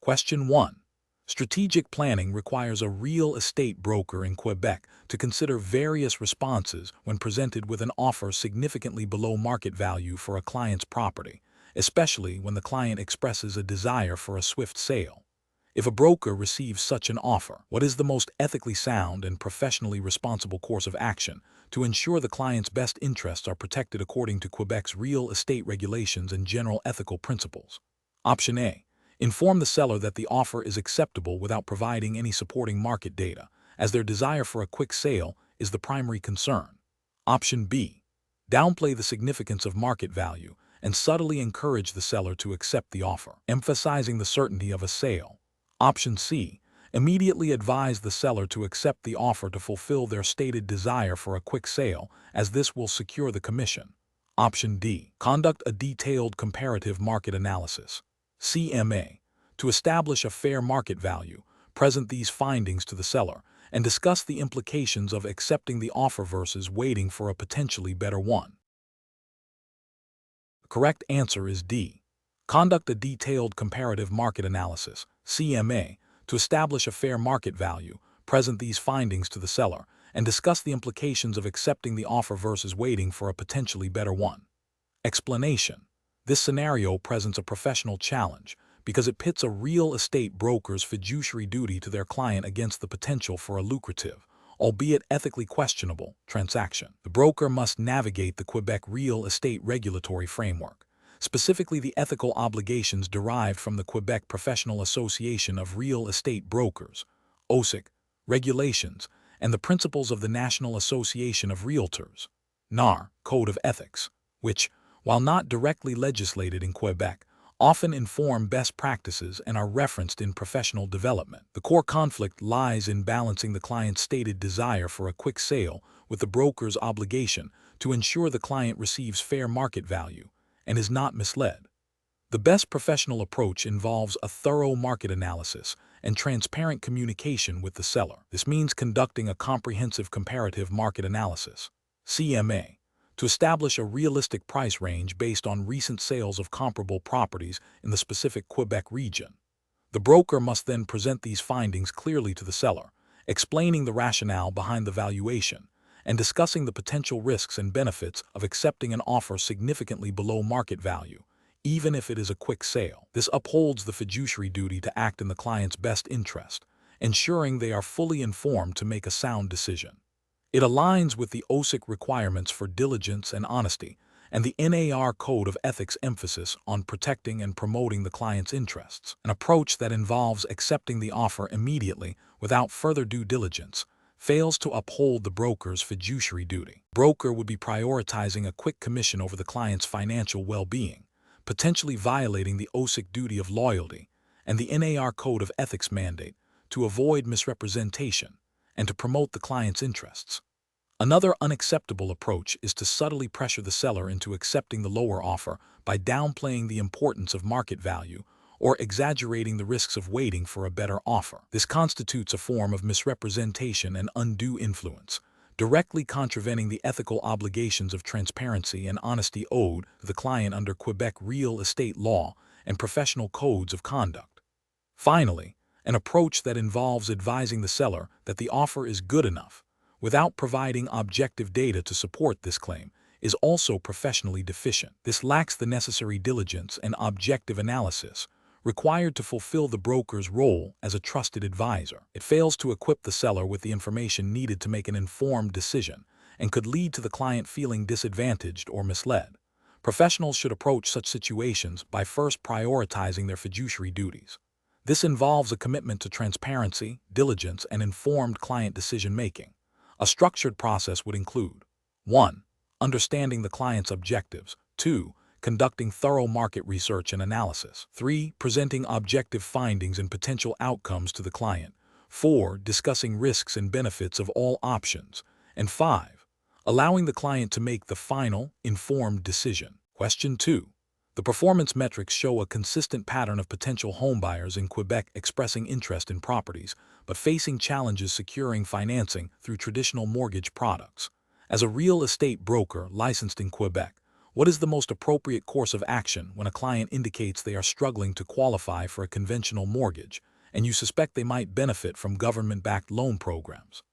Question 1. Strategic planning requires a real estate broker in Quebec to consider various responses when presented with an offer significantly below market value for a client's property, especially when the client expresses a desire for a swift sale. If a broker receives such an offer, what is the most ethically sound and professionally responsible course of action to ensure the client's best interests are protected according to Quebec's real estate regulations and general ethical principles? Option A. Inform the seller that the offer is acceptable without providing any supporting market data, as their desire for a quick sale is the primary concern. Option B. Downplay the significance of market value and subtly encourage the seller to accept the offer, emphasizing the certainty of a sale. Option C. Immediately advise the seller to accept the offer to fulfill their stated desire for a quick sale, as this will secure the commission. Option D. Conduct a detailed comparative market analysis, CMA. To establish a fair market value, present these findings to the seller and discuss the implications of accepting the offer versus waiting for a potentially better one. The correct answer is D. Conduct a detailed comparative market analysis, CMA, to establish a fair market value, present these findings to the seller, and discuss the implications of accepting the offer versus waiting for a potentially better one. Explanation. This scenario presents a professional challenge because it pits a real estate broker's fiduciary duty to their client against the potential for a lucrative, albeit ethically questionable, transaction. The broker must navigate the Quebec real estate regulatory framework, specifically the ethical obligations derived from the Quebec Professional Association of Real Estate Brokers, OSIC, regulations, and the principles of the National Association of Realtors, NAR, Code of Ethics, which, while not directly legislated in Quebec, often inform best practices and are referenced in professional development. The core conflict lies in balancing the client's stated desire for a quick sale with the broker's obligation to ensure the client receives fair market value and is not misled. The best professional approach involves a thorough market analysis and transparent communication with the seller. This means conducting a comprehensive comparative market analysis, CMA, to establish a realistic price range based on recent sales of comparable properties in the specific Quebec region. The broker must then present these findings clearly to the seller, explaining the rationale behind the valuation and discussing the potential risks and benefits of accepting an offer significantly below market value, even if it is a quick sale. This upholds the fiduciary duty to act in the client's best interest, ensuring they are fully informed to make a sound decision. It aligns with the OSIC requirements for diligence and honesty and the NAR Code of Ethics emphasis on protecting and promoting the client's interests. An approach that involves accepting the offer immediately without further due diligence fails to uphold the broker's fiduciary duty. The broker would be prioritizing a quick commission over the client's financial well-being, potentially violating the OSIC duty of loyalty and the NAR Code of Ethics mandate to avoid misrepresentation and to promote the client's interests. Another unacceptable approach is to subtly pressure the seller into accepting the lower offer by downplaying the importance of market value or exaggerating the risks of waiting for a better offer. This constitutes a form of misrepresentation and undue influence, directly contravening the ethical obligations of transparency and honesty owed to the client under Quebec real estate law and professional codes of conduct. Finally, an approach that involves advising the seller that the offer is good enough, without providing objective data to support this claim, is also professionally deficient. This lacks the necessary diligence and objective analysis required to fulfill the broker's role as a trusted advisor. It fails to equip the seller with the information needed to make an informed decision and could lead to the client feeling disadvantaged or misled. Professionals should approach such situations by first prioritizing their fiduciary duties. This involves a commitment to transparency, diligence, and informed client decision-making. A structured process would include 1. Understanding the client's objectives. 2. Conducting thorough market research and analysis. 3. Presenting objective findings and potential outcomes to the client. 4. Discussing risks and benefits of all options. And 5. Allowing the client to make the final, informed decision. Question 2. The performance metrics show a consistent pattern of potential homebuyers in Quebec expressing interest in properties, but facing challenges securing financing through traditional mortgage products. As a real estate broker licensed in Quebec, What is the most appropriate course of action when a client indicates they are struggling to qualify for a conventional mortgage, and you suspect they might benefit from government-backed loan programs?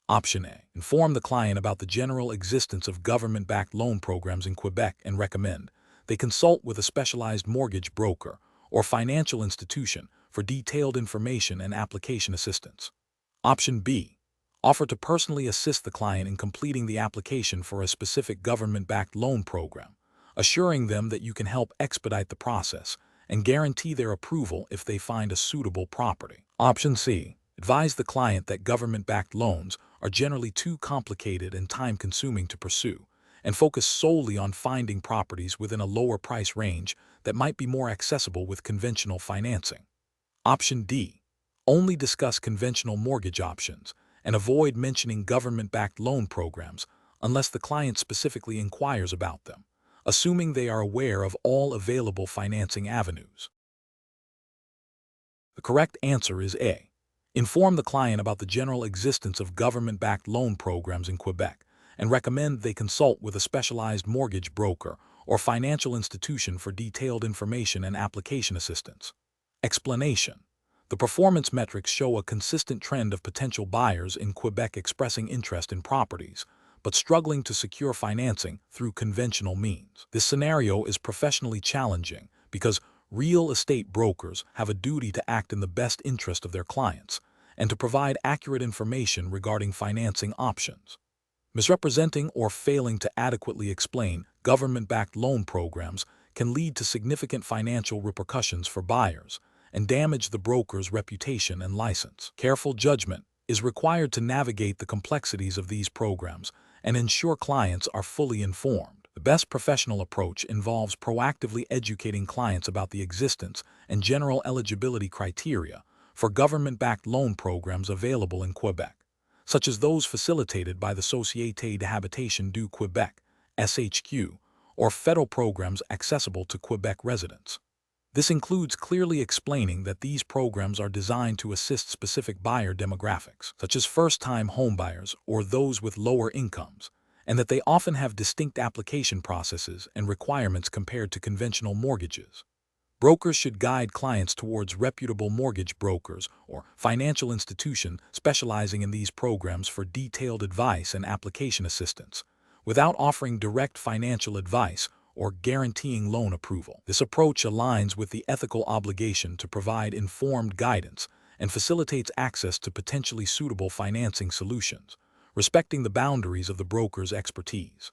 Option A. Inform the client about the general existence of government-backed loan programs in Quebec and recommend they consult with a specialized mortgage broker or financial institution for detailed information and application assistance. Option B. Offer to personally assist the client in completing the application for a specific government-backed loan program, assuring them that you can help expedite the process and guarantee their approval if they find a suitable property. Option C. Advise the client that government-backed loans are generally too complicated and time-consuming to pursue, and focus solely on finding properties within a lower price range that might be more accessible with conventional financing. Option D. Only discuss conventional mortgage options and avoid mentioning government-backed loan programs unless the client specifically inquires about them, assuming they are aware of all available financing avenues. The correct answer is A. Inform the client about the general existence of government-backed loan programs in Quebec and recommend they consult with a specialized mortgage broker or financial institution for detailed information and application assistance. Explanation. The performance metrics show a consistent trend of potential buyers in Quebec expressing interest in properties, but struggling to secure financing through conventional means. This scenario is professionally challenging because real estate brokers have a duty to act in the best interest of their clients and to provide accurate information regarding financing options. Misrepresenting or failing to adequately explain government-backed loan programs can lead to significant financial repercussions for buyers and damage the broker's reputation and license. Careful judgment is required to navigate the complexities of these programs and ensure clients are fully informed. The best professional approach involves proactively educating clients about the existence and general eligibility criteria for government-backed loan programs available in Quebec, such as those facilitated by the Société de Habitation du Québec, SHQ, or federal programs accessible to Quebec residents. This includes clearly explaining that these programs are designed to assist specific buyer demographics, such as first-time homebuyers or those with lower incomes, and that they often have distinct application processes and requirements compared to conventional mortgages. Brokers should guide clients towards reputable mortgage brokers or financial institutions specializing in these programs for detailed advice and application assistance, without offering direct financial advice or guaranteeing loan approval. This approach aligns with the ethical obligation to provide informed guidance and facilitates access to potentially suitable financing solutions, respecting the boundaries of the broker's expertise.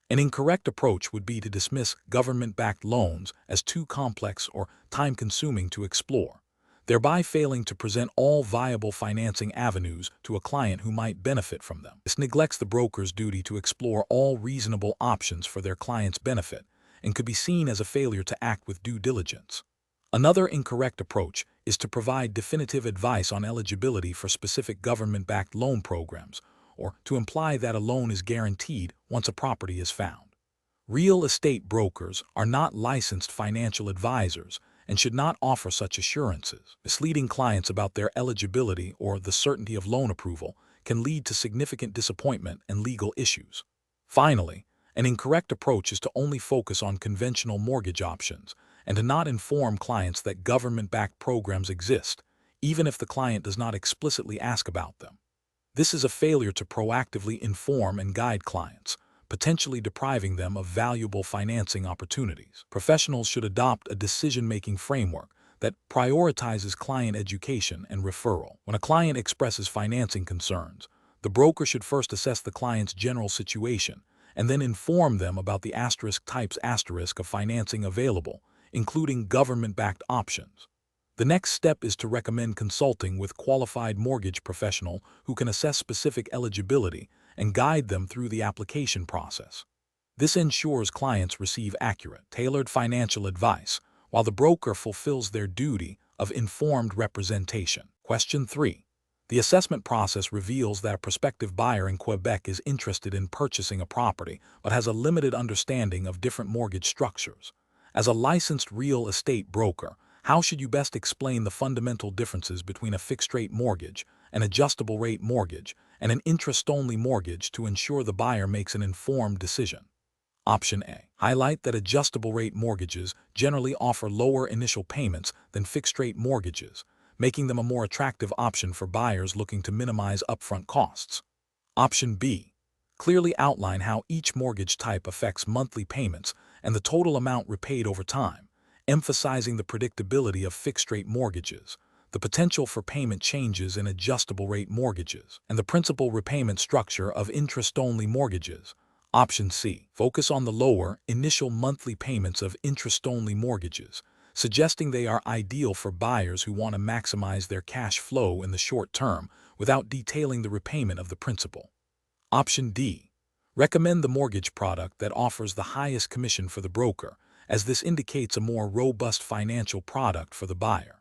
An incorrect approach would be to dismiss government-backed loans as too complex or time-consuming to explore, thereby failing to present all viable financing avenues to a client who might benefit from them. This neglects the broker's duty to explore all reasonable options for their client's benefit and could be seen as a failure to act with due diligence. Another incorrect approach is to provide definitive advice on eligibility for specific government-backed loan programs, or to imply that a loan is guaranteed once a property is found. Real estate brokers are not licensed financial advisors and should not offer such assurances. Misleading clients about their eligibility or the certainty of loan approval can lead to significant disappointment and legal issues. Finally, an incorrect approach is to only focus on conventional mortgage options and to not inform clients that government-backed programs exist, even if the client does not explicitly ask about them. This is a failure to proactively inform and guide clients, potentially depriving them of valuable financing opportunities. Professionals should adopt a decision-making framework that prioritizes client education and referral. When a client expresses financing concerns, the broker should first assess the client's general situation and then inform them about the types of financing available, including government-backed options. The next step is to recommend consulting with qualified mortgage professional who can assess specific eligibility and guide them through the application process. This ensures clients receive accurate, tailored financial advice, while the broker fulfills their duty of informed representation. Question 3. The assessment process reveals that a prospective buyer in Quebec is interested in purchasing a property but has a limited understanding of different mortgage structures. As a licensed real estate broker, how should you best explain the fundamental differences between a fixed-rate mortgage, an adjustable-rate mortgage, and an interest-only mortgage to ensure the buyer makes an informed decision? Option A. Highlight that adjustable-rate mortgages generally offer lower initial payments than fixed-rate mortgages, making them a more attractive option for buyers looking to minimize upfront costs. Option B. Clearly outline how each mortgage type affects monthly payments and the total amount repaid over time, emphasizing the predictability of fixed-rate mortgages, the potential for payment changes in adjustable-rate mortgages, and the principal repayment structure of interest-only mortgages. Option C. Focus on the lower, initial monthly payments of interest-only mortgages, suggesting they are ideal for buyers who want to maximize their cash flow in the short term without detailing the repayment of the principal. Option D. Recommend the mortgage product that offers the highest commission for the broker, as this indicates a more robust financial product for the buyer.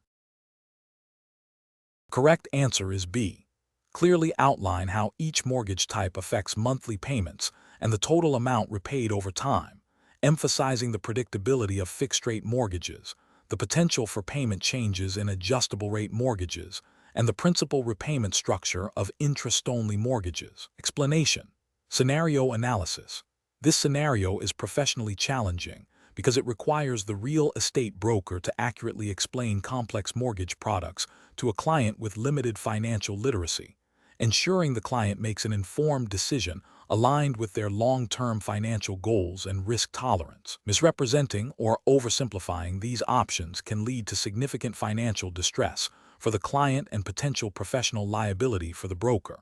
Correct answer is B. Clearly outline how each mortgage type affects monthly payments and the total amount repaid over time, emphasizing the predictability of fixed-rate mortgages, the potential for payment changes in adjustable-rate mortgages, and the principal repayment structure of interest-only mortgages. Explanation. Scenario analysis. This scenario is professionally challenging because it requires the real estate broker to accurately explain complex mortgage products to a client with limited financial literacy, ensuring the client makes an informed decision aligned with their long-term financial goals and risk tolerance. Misrepresenting or oversimplifying these options can lead to significant financial distress for the client and potential professional liability for the broker.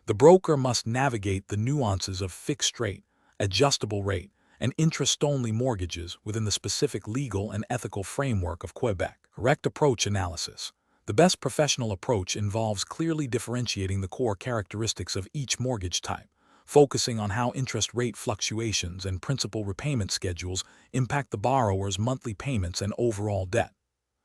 The broker must navigate the nuances of fixed rate, adjustable rate, and interest-only mortgages within the specific legal and ethical framework of Quebec. Correct approach analysis. The best professional approach involves clearly differentiating the core characteristics of each mortgage type, focusing on how interest rate fluctuations and principal repayment schedules impact the borrower's monthly payments and overall debt.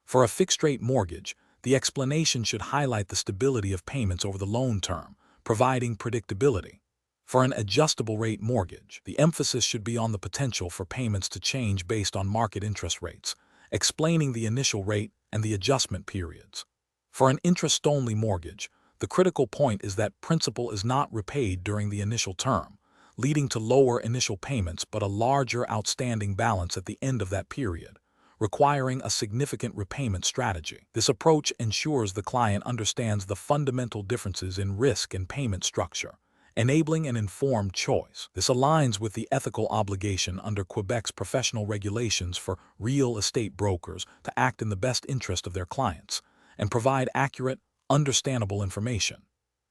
For a fixed-rate mortgage, the explanation should highlight the stability of payments over the loan term, providing predictability. For an adjustable-rate mortgage, the emphasis should be on the potential for payments to change based on market interest rates, explaining the initial rate and the adjustment periods. For an interest-only mortgage, the critical point is that principal is not repaid during the initial term, leading to lower initial payments but a larger outstanding balance at the end of that period, requiring a significant repayment strategy. This approach ensures the client understands the fundamental differences in risk and payment structure, enabling an informed choice. This aligns with the ethical obligation under Quebec's professional regulations for real estate brokers to act in the best interest of their clients and provide accurate, understandable information.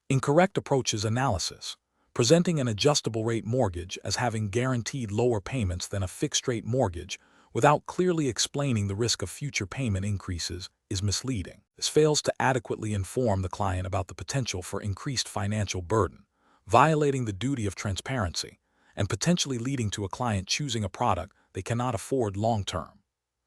Incorrect approaches analysis. Presenting an adjustable-rate mortgage as having guaranteed lower payments than a fixed-rate mortgage without clearly explaining the risk of future payment increases is misleading. This fails to adequately inform the client about the potential for increased financial burden, violating the duty of transparency, and potentially leading to a client choosing a product they cannot afford long-term.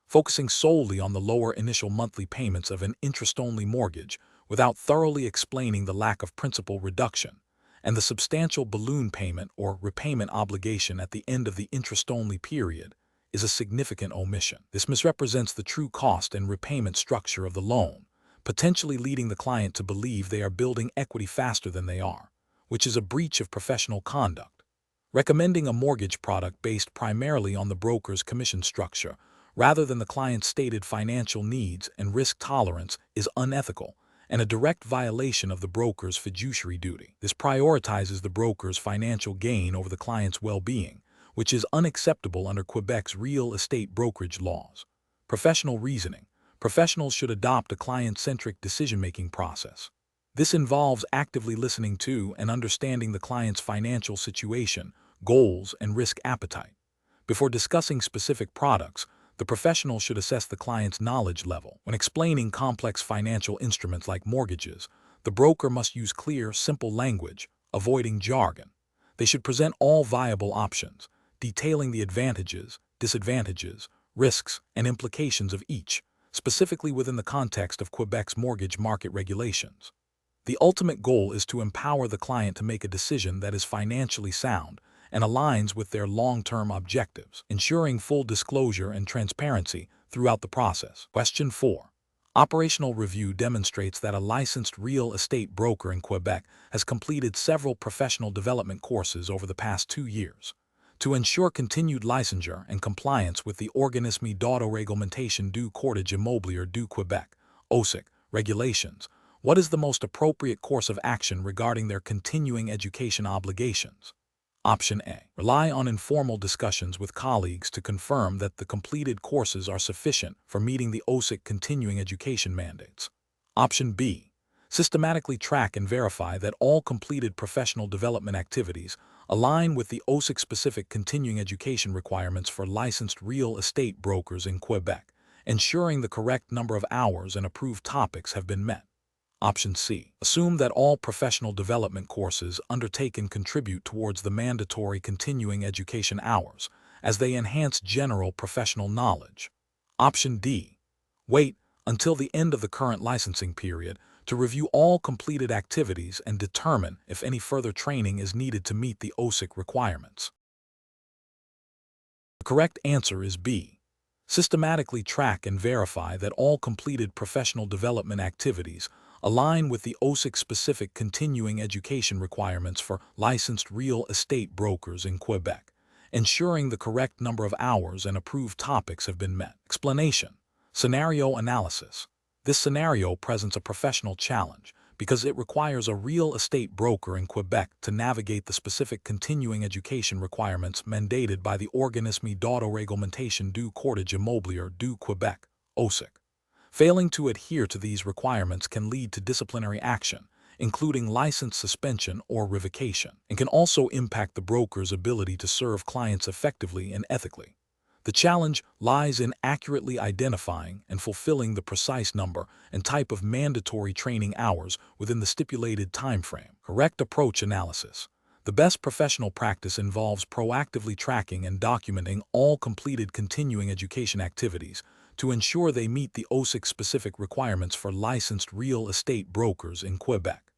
Focusing solely on the lower initial monthly payments of an interest-only mortgage without thoroughly explaining the lack of principal reduction and the substantial balloon payment or repayment obligation at the end of the interest-only period is a significant omission. This misrepresents the true cost and repayment structure of the loan, potentially leading the client to believe they are building equity faster than they are, which is a breach of professional conduct. Recommending a mortgage product based primarily on the broker's commission structure rather than the client's stated financial needs and risk tolerance is unethical and a direct violation of the broker's fiduciary duty. This prioritizes the broker's financial gain over the client's well-being, which is unacceptable under Quebec's real estate brokerage laws. Professional reasoning. Professionals should adopt a client-centric decision-making process. This involves actively listening to and understanding the client's financial situation, goals, and risk appetite. Before discussing specific products, the professional should assess the client's knowledge level. When explaining complex financial instruments like mortgages, the broker must use clear, simple language, avoiding jargon. They should present all viable options, detailing the advantages, disadvantages, risks, and implications of each, specifically within the context of Quebec's mortgage market regulations. The ultimate goal is to empower the client to make a decision that is financially sound and aligns with their long-term objectives, ensuring full disclosure and transparency throughout the process. Question 4. Operational review demonstrates that a licensed real estate broker in Quebec has completed several professional development courses over the past 2 years. to ensure continued licensure and compliance with the Organisme d'autoréglementation du cordage immobilier du Quebec, OSIC, regulations. What is the most appropriate course of action regarding their continuing education obligations? Option A. Rely on informal discussions with colleagues to confirm that the completed courses are sufficient for meeting the OSIC continuing education mandates. Option B. Systematically track and verify that all completed professional development activities align with the OSIC-specific continuing education requirements for licensed real estate brokers in Quebec, ensuring the correct number of hours and approved topics have been met. Option C. Assume that all professional development courses undertaken contribute towards the mandatory continuing education hours, as they enhance general professional knowledge. Option D. Wait until the end of the current licensing period to review all completed activities and determine if any further training is needed to meet the OSIC requirements. The correct answer is B. Systematically track and verify that all completed professional development activities align with the OSIC-specific continuing education requirements for licensed real estate brokers in Quebec, ensuring the correct number of hours and approved topics have been met. Explanation. Scenario analysis. This scenario presents a professional challenge because it requires a real estate broker in Quebec to navigate the specific continuing education requirements mandated by the Organisme d'autoréglementation du cordage immobilier du Quebec, OSIC. Failing to adhere to these requirements can lead to disciplinary action, including license suspension or revocation, and can also impact the broker's ability to serve clients effectively and ethically. The challenge lies in accurately identifying and fulfilling the precise number and type of mandatory training hours within the stipulated timeframe. Correct approach analysis. The best professional practice involves proactively tracking and documenting all completed continuing education activities to ensure they meet the OSIC-specific requirements for licensed real estate brokers in Quebec.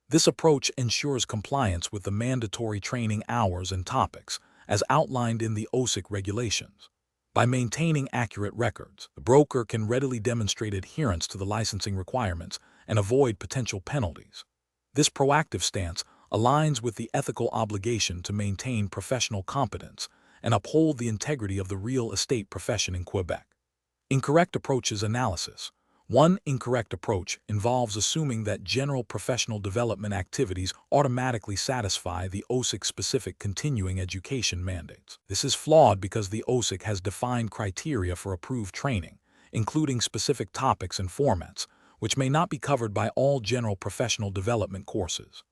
This approach ensures compliance with the mandatory training hours and topics, as outlined in the OSIC regulations. By maintaining accurate records, the broker can readily demonstrate adherence to the licensing requirements and avoid potential penalties. This proactive stance aligns with the ethical obligation to maintain professional competence and uphold the integrity of the real estate profession in Quebec. Incorrect approaches analysis. One incorrect approach involves assuming that general professional development activities automatically satisfy the OSIC-specific continuing education mandates. This is flawed because the OSIC has defined criteria for approved training, including specific topics and formats, which may not be covered by all general professional development courses.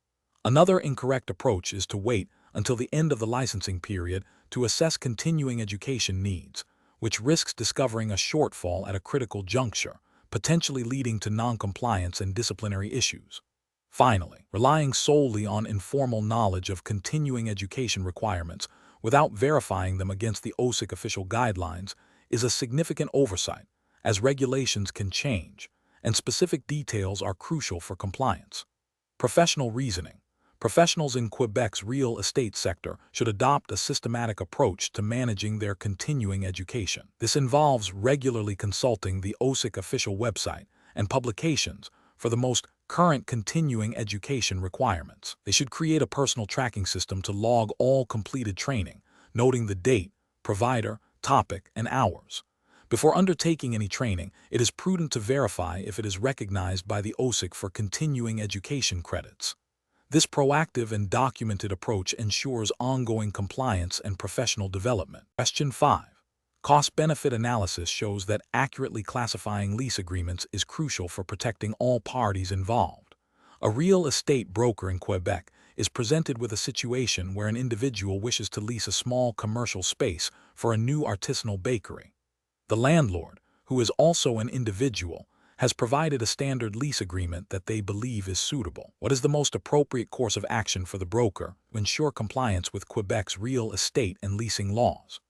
Another incorrect approach is to wait until the end of the licensing period to assess continuing education needs, which risks discovering a shortfall at a critical juncture, potentially leading to non-compliance and disciplinary issues. Finally, relying solely on informal knowledge of continuing education requirements without verifying them against the OSIC official guidelines is a significant oversight, as regulations can change, and specific details are crucial for compliance. Professional reasoning. Professionals in Quebec's real estate sector should adopt a systematic approach to managing their continuing education. This involves regularly consulting the OSIC official website and publications for the most current continuing education requirements. They should create a personal tracking system to log all completed training, noting the date, provider, topic, and hours. Before undertaking any training, it is prudent to verify if it is recognized by the OSIC for continuing education credits. This proactive and documented approach ensures ongoing compliance and professional development. Question 5. Cost-benefit analysis shows that accurately classifying lease agreements is crucial for protecting all parties involved. A real estate broker in Quebec is presented with a situation where an individual wishes to lease a small commercial space for a new artisanal bakery. The landlord, who is also an individual, has provided a standard lease agreement that they believe is suitable. What is the most appropriate course of action for the broker to ensure compliance with Quebec's real estate and leasing laws?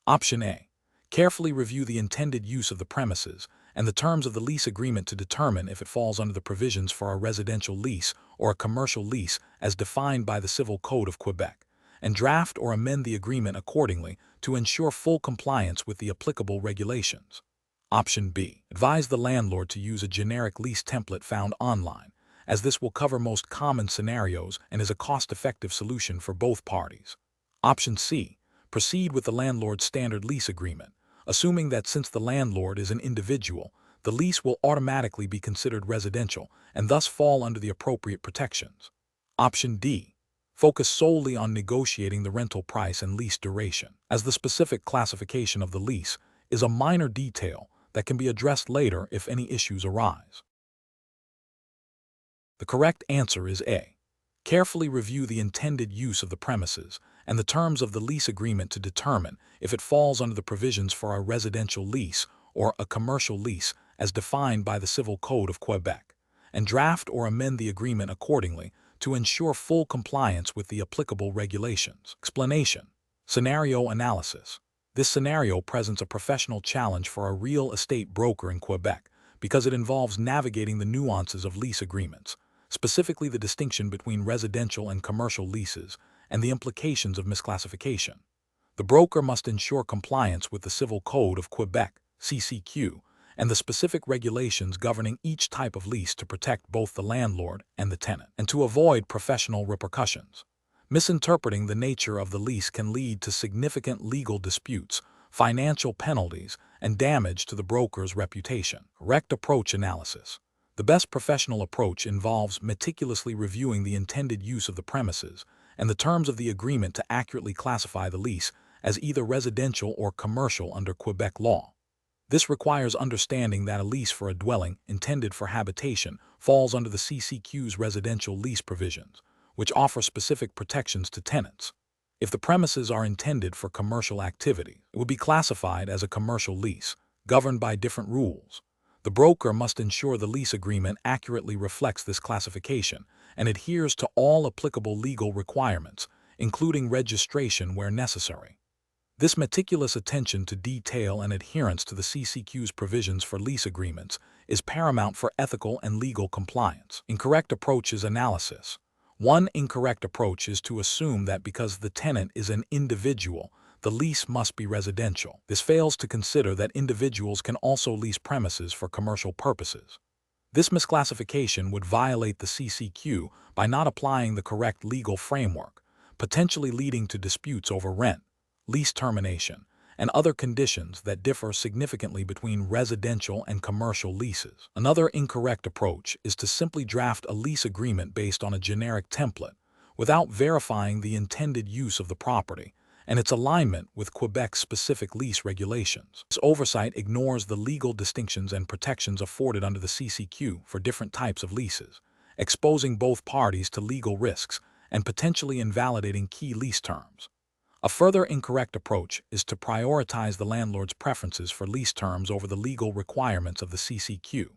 Option A. Carefully review the intended use of the premises and the terms of the lease agreement to determine if it falls under the provisions for a residential lease or a commercial lease as defined by the Civil Code of Quebec, and draft or amend the agreement accordingly to ensure full compliance with the applicable regulations. Option B. Advise the landlord to use a generic lease template found online, as this will cover most common scenarios and is a cost-effective solution for both parties. Option C. proceed with the landlord's standard lease agreement, assuming that since the landlord is an individual, the lease will automatically be considered residential and thus fall under the appropriate protections. Option D. Focus solely on negotiating the rental price and lease duration, as the specific classification of the lease is a minor detail that can be addressed later if any issues arise. The correct answer is A. Carefully review the intended use of the premises and the terms of the lease agreement to determine if it falls under the provisions for a residential lease or a commercial lease as defined by the Civil Code of Quebec, and draft or amend the agreement accordingly to ensure full compliance with the applicable regulations. Explanation. Scenario analysis. This scenario presents a professional challenge for a real estate broker in Quebec because it involves navigating the nuances of lease agreements, specifically the distinction between residential and commercial leases and the implications of misclassification. The broker must ensure compliance with the Civil Code of Quebec, CCQ, and the specific regulations governing each type of lease to protect both the landlord and the tenant, and to avoid professional repercussions. Misinterpreting the nature of the lease can lead to significant legal disputes, financial penalties, and damage to the broker's reputation. Correct approach analysis. The best professional approach involves meticulously reviewing the intended use of the premises and the terms of the agreement to accurately classify the lease as either residential or commercial under Quebec law. This requires understanding that a lease for a dwelling intended for habitation falls under the CCQ's residential lease provisions, which offer specific protections to tenants. If the premises are intended for commercial activity, it will be classified as a commercial lease, governed by different rules. The broker must ensure the lease agreement accurately reflects this classification and adheres to all applicable legal requirements, including registration where necessary. This meticulous attention to detail and adherence to the CCQ's provisions for lease agreements is paramount for ethical and legal compliance. Incorrect approach is analysis. One incorrect approach is to assume that because the tenant is an individual, the lease must be residential. This fails to consider that individuals can also lease premises for commercial purposes. This misclassification would violate the CCQ by not applying the correct legal framework, potentially leading to disputes over rent, lease termination, and other conditions that differ significantly between residential and commercial leases. Another incorrect approach is to simply draft a lease agreement based on a generic template, without verifying the intended use of the property and its alignment with Quebec's specific lease regulations. This oversight ignores the legal distinctions and protections afforded under the CCQ for different types of leases, exposing both parties to legal risks and potentially invalidating key lease terms. A further incorrect approach is to prioritize the landlord's preferences for lease terms over the legal requirements of the CCQ.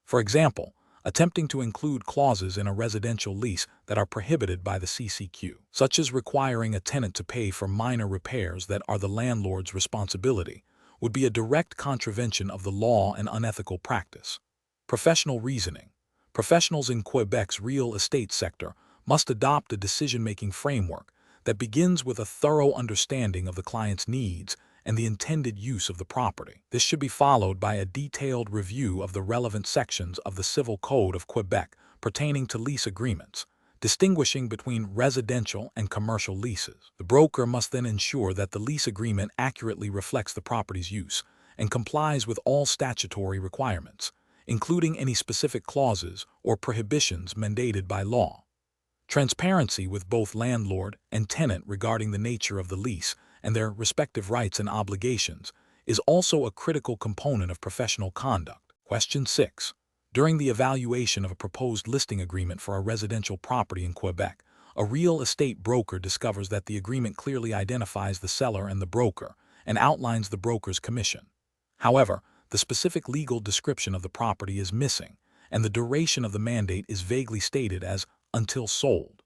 For example, attempting to include clauses in a residential lease that are prohibited by the CCQ, such as requiring a tenant to pay for minor repairs that are the landlord's responsibility, would be a direct contravention of the law and unethical practice. Professional reasoning. Professionals in Quebec's real estate sector must adopt a decision-making framework that begins with a thorough understanding of the client's needs and the intended use of the property. This should be followed by a detailed review of the relevant sections of the Civil Code of Quebec pertaining to lease agreements, distinguishing between residential and commercial leases. The broker must then ensure that the lease agreement accurately reflects the property's use and complies with all statutory requirements, including any specific clauses or prohibitions mandated by law. Transparency with both landlord and tenant regarding the nature of the lease and their respective rights and obligations is also a critical component of professional conduct. Question 6. During the evaluation of a proposed listing agreement for a residential property in Quebec, a real estate broker discovers that the agreement clearly identifies the seller and the broker and outlines the broker's commission. However, the specific legal description of the property is missing, and the duration of the mandate is vaguely stated as until sold.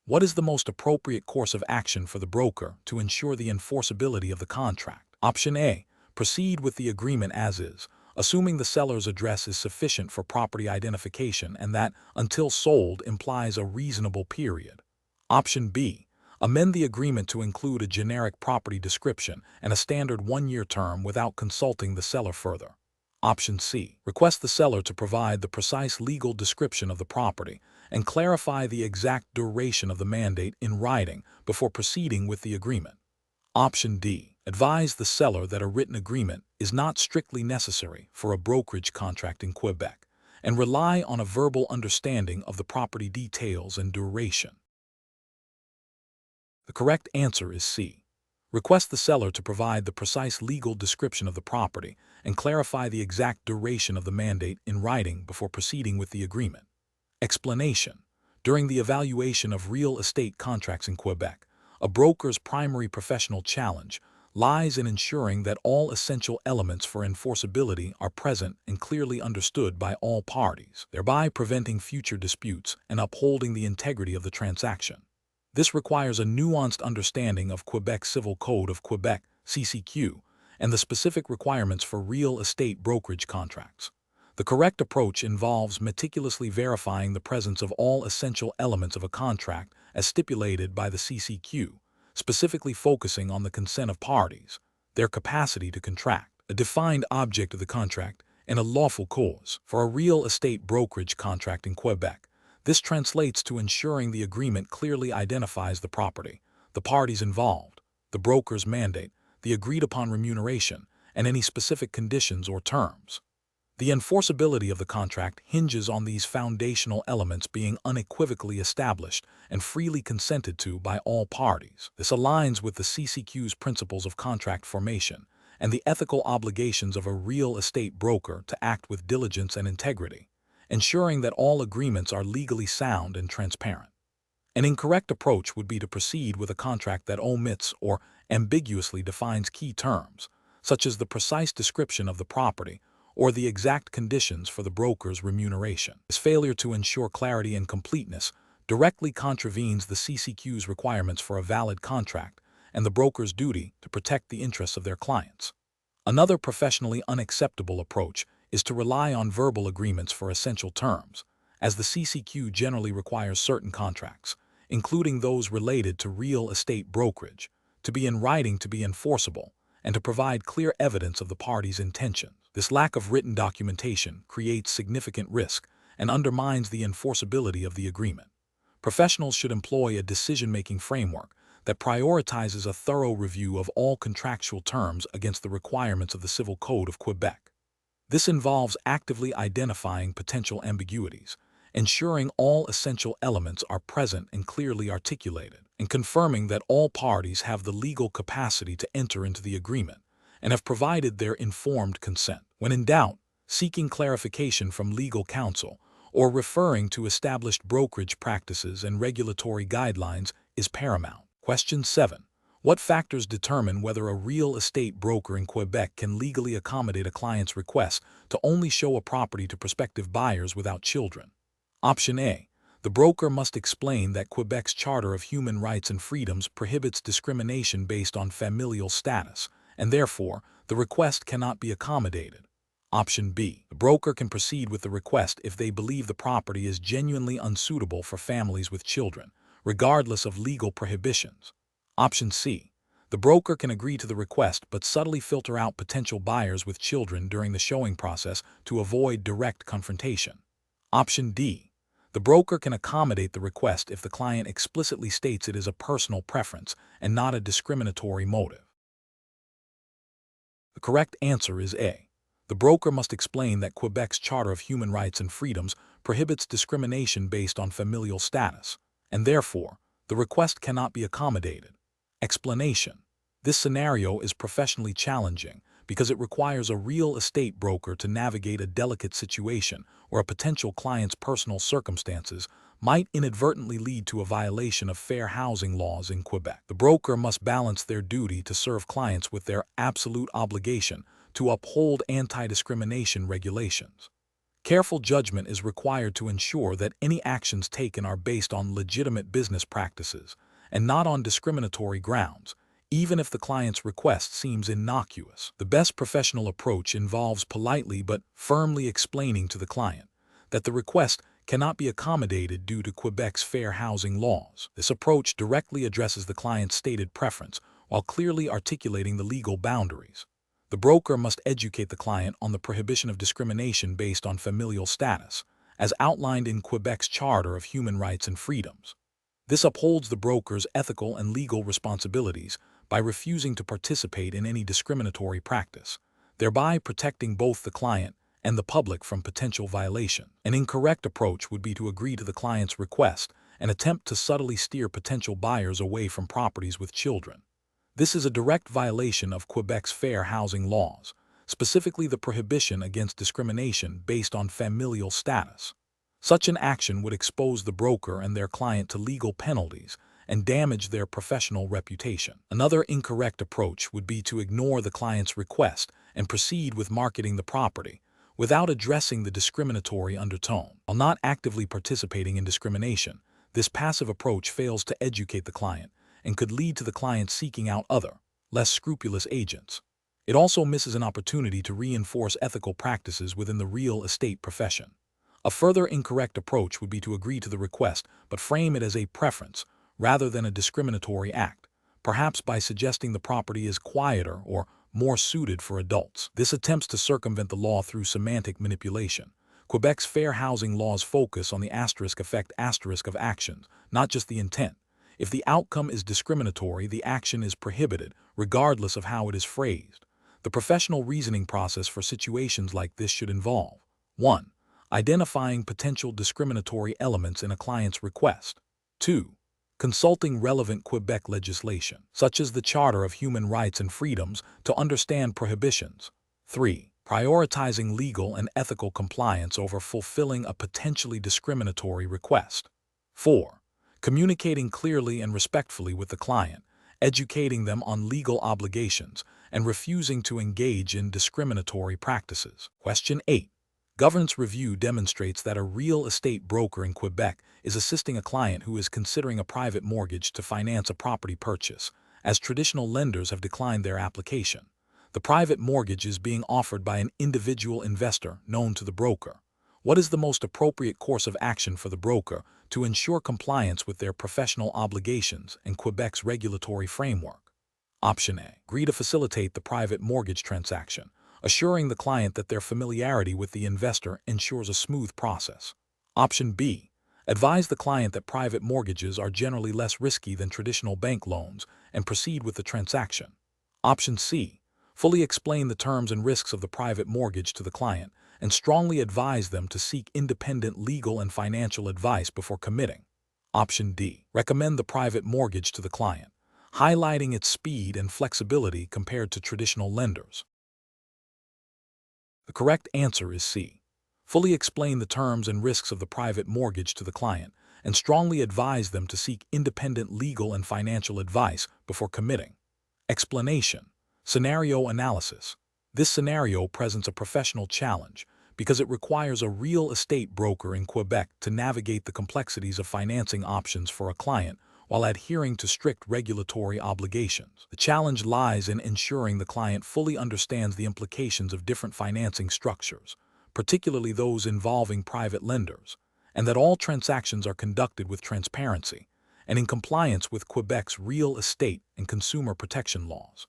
What is the most appropriate course of action for the broker to ensure the enforceability of the contract? Option A. Proceed with the agreement as is, assuming the seller's address is sufficient for property identification and that until sold implies a reasonable period. Option B. Amend the agreement to include a generic property description and a standard one-year term without consulting the seller further. Option C. Request the seller to provide the precise legal description of the property and clarify the exact duration of the mandate in writing before proceeding with the agreement. Option D. Advise the seller that a written agreement is not strictly necessary for a brokerage contract in Quebec, and rely on a verbal understanding of the property details and duration. The correct answer is C. Request the seller to provide the precise legal description of the property and clarify the exact duration of the mandate in writing before proceeding with the agreement. Explanation. During the evaluation of real estate contracts in Quebec, a broker's primary professional challenge lies in ensuring that all essential elements for enforceability are present and clearly understood by all parties, thereby preventing future disputes and upholding the integrity of the transaction. This requires a nuanced understanding of Quebec's Civil Code of Quebec, CCQ, and the specific requirements for real estate brokerage contracts. The correct approach involves meticulously verifying the presence of all essential elements of a contract as stipulated by the CCQ, specifically focusing on the consent of parties, their capacity to contract, a defined object of the contract, and a lawful cause. For a real estate brokerage contract in Quebec, this translates to ensuring the agreement clearly identifies the property, the parties involved, the broker's mandate, the agreed-upon remuneration, and any specific conditions or terms. The enforceability of the contract hinges on these foundational elements being unequivocally established and freely consented to by all parties. This aligns with the CCQ's principles of contract formation and the ethical obligations of a real estate broker to act with diligence and integrity, ensuring that all agreements are legally sound and transparent. An incorrect approach would be to proceed with a contract that omits or ambiguously defines key terms, such as the precise description of the property or the exact conditions for the broker's remuneration. This failure to ensure clarity and completeness directly contravenes the CCQ's requirements for a valid contract and the broker's duty to protect the interests of their clients. Another professionally unacceptable approach is to rely on verbal agreements for essential terms, as the CCQ generally requires certain contracts, including those related to real estate brokerage, to be in writing to be enforceable, and to provide clear evidence of the parties' intentions. This lack of written documentation creates significant risk and undermines the enforceability of the agreement. Professionals should employ a decision-making framework that prioritizes a thorough review of all contractual terms against the requirements of the Civil Code of Quebec. This involves actively identifying potential ambiguities, ensuring all essential elements are present and clearly articulated, and confirming that all parties have the legal capacity to enter into the agreement and have provided their informed consent. When in doubt, seeking clarification from legal counsel or referring to established brokerage practices and regulatory guidelines is paramount. Question 7. What factors determine whether a real estate broker in Quebec can legally accommodate a client's request to only show a property to prospective buyers without children? Option A. The broker must explain that Quebec's Charter of Human Rights and Freedoms prohibits discrimination based on familial status, and therefore, the request cannot be accommodated. Option B. The broker can proceed with the request if they believe the property is genuinely unsuitable for families with children, regardless of legal prohibitions. Option C. The broker can agree to the request but subtly filter out potential buyers with children during the showing process to avoid direct confrontation. Option D. The broker can accommodate the request if the client explicitly states it is a personal preference and not a discriminatory motive. The correct answer is A. The broker must explain that Quebec's Charter of Human Rights and Freedoms prohibits discrimination based on familial status, and therefore, the request cannot be accommodated. Explanation. This scenario is professionally challenging because it requires a real estate broker to navigate a delicate situation where a potential client's personal circumstances might inadvertently lead to a violation of fair housing laws in Quebec. The broker must balance their duty to serve clients with their absolute obligation to uphold anti-discrimination regulations. Careful judgment is required to ensure that any actions taken are based on legitimate business practices and not on discriminatory grounds, even if the client's request seems innocuous. The best professional approach involves politely but firmly explaining to the client that the request cannot be accommodated due to Quebec's fair housing laws. This approach directly addresses the client's stated preference while clearly articulating the legal boundaries. The broker must educate the client on the prohibition of discrimination based on familial status, as outlined in Quebec's Charter of Human Rights and Freedoms. This upholds the broker's ethical and legal responsibilities by refusing to participate in any discriminatory practice, thereby protecting both the client and the public from potential violation. An incorrect approach would be to agree to the client's request and attempt to subtly steer potential buyers away from properties with children. This is a direct violation of Quebec's fair housing laws, specifically the prohibition against discrimination based on familial status. Such an action would expose the broker and their client to legal penalties and damage their professional reputation. Another incorrect approach would be to ignore the client's request and proceed with marketing the property without addressing the discriminatory undertone. While not actively participating in discrimination, this passive approach fails to educate the client and could lead to the client seeking out other, less scrupulous agents. It also misses an opportunity to reinforce ethical practices within the real estate profession. A further incorrect approach would be to agree to the request but frame it as a preference rather than a discriminatory act, perhaps by suggesting the property is quieter or more suited for adults. This attempts to circumvent the law through semantic manipulation. Quebec's fair housing laws focus on the asterisk effect asterisk of actions, not just the intent. If the outcome is discriminatory, the action is prohibited, regardless of how it is phrased. The professional reasoning process for situations like this should involve 1. Identifying potential discriminatory elements in a client's request. 2. Consulting relevant Quebec legislation, such as the Charter of Human Rights and Freedoms, to understand prohibitions. 3. Prioritizing legal and ethical compliance over fulfilling a potentially discriminatory request. 4. Communicating clearly and respectfully with the client, educating them on legal obligations, and refusing to engage in discriminatory practices. Question 8. Governance review demonstrates that a real estate broker in Quebec is assisting a client who is considering a private mortgage to finance a property purchase, as traditional lenders have declined their application. The private mortgage is being offered by an individual investor known to the broker. What is the most appropriate course of action for the broker to ensure compliance with their professional obligations and Quebec's regulatory framework? Option A. Agree to facilitate the private mortgage transaction, assuring the client that their familiarity with the investor ensures a smooth process. Option B. Advise the client that private mortgages are generally less risky than traditional bank loans and proceed with the transaction. Option C. Fully explain the terms and risks of the private mortgage to the client and strongly advise them to seek independent legal and financial advice before committing. Option D. Recommend the private mortgage to the client, highlighting its speed and flexibility compared to traditional lenders. The correct answer is C. Fully explain the terms and risks of the private mortgage to the client and strongly advise them to seek independent legal and financial advice before committing. Explanation. Scenario analysis. This scenario presents a professional challenge because it requires a real estate broker in Quebec to navigate the complexities of financing options for a client while adhering to strict regulatory obligations. The challenge lies in ensuring the client fully understands the implications of different financing structures, particularly those involving private lenders, and that all transactions are conducted with transparency and in compliance with Quebec's real estate and consumer protection laws.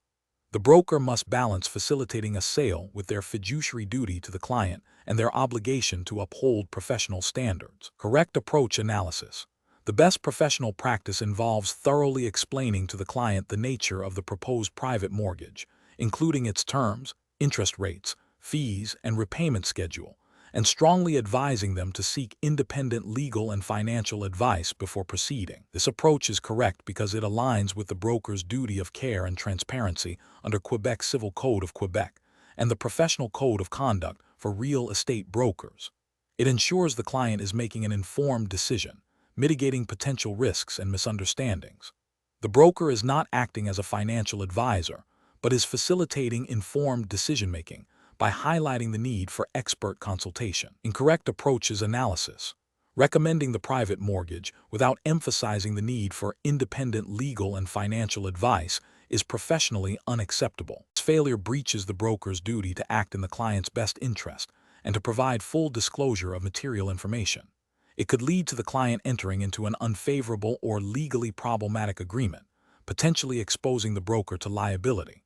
The broker must balance facilitating a sale with their fiduciary duty to the client and their obligation to uphold professional standards. Correct approach analysis. The best professional practice involves thoroughly explaining to the client the nature of the proposed private mortgage, including its terms, interest rates, fees, and repayment schedule, and strongly advising them to seek independent legal and financial advice before proceeding. This approach is correct because it aligns with the broker's duty of care and transparency under Quebec's Civil Code of Quebec and the Professional Code of Conduct for real estate brokers. It ensures the client is making an informed decision, mitigating potential risks and misunderstandings. The broker is not acting as a financial advisor, but is facilitating informed decision-making by highlighting the need for expert consultation. Incorrect approaches analysis. Recommending the private mortgage without emphasizing the need for independent legal and financial advice is professionally unacceptable. This failure breaches the broker's duty to act in the client's best interest and to provide full disclosure of material information. It could lead to the client entering into an unfavorable or legally problematic agreement, potentially exposing the broker to liability.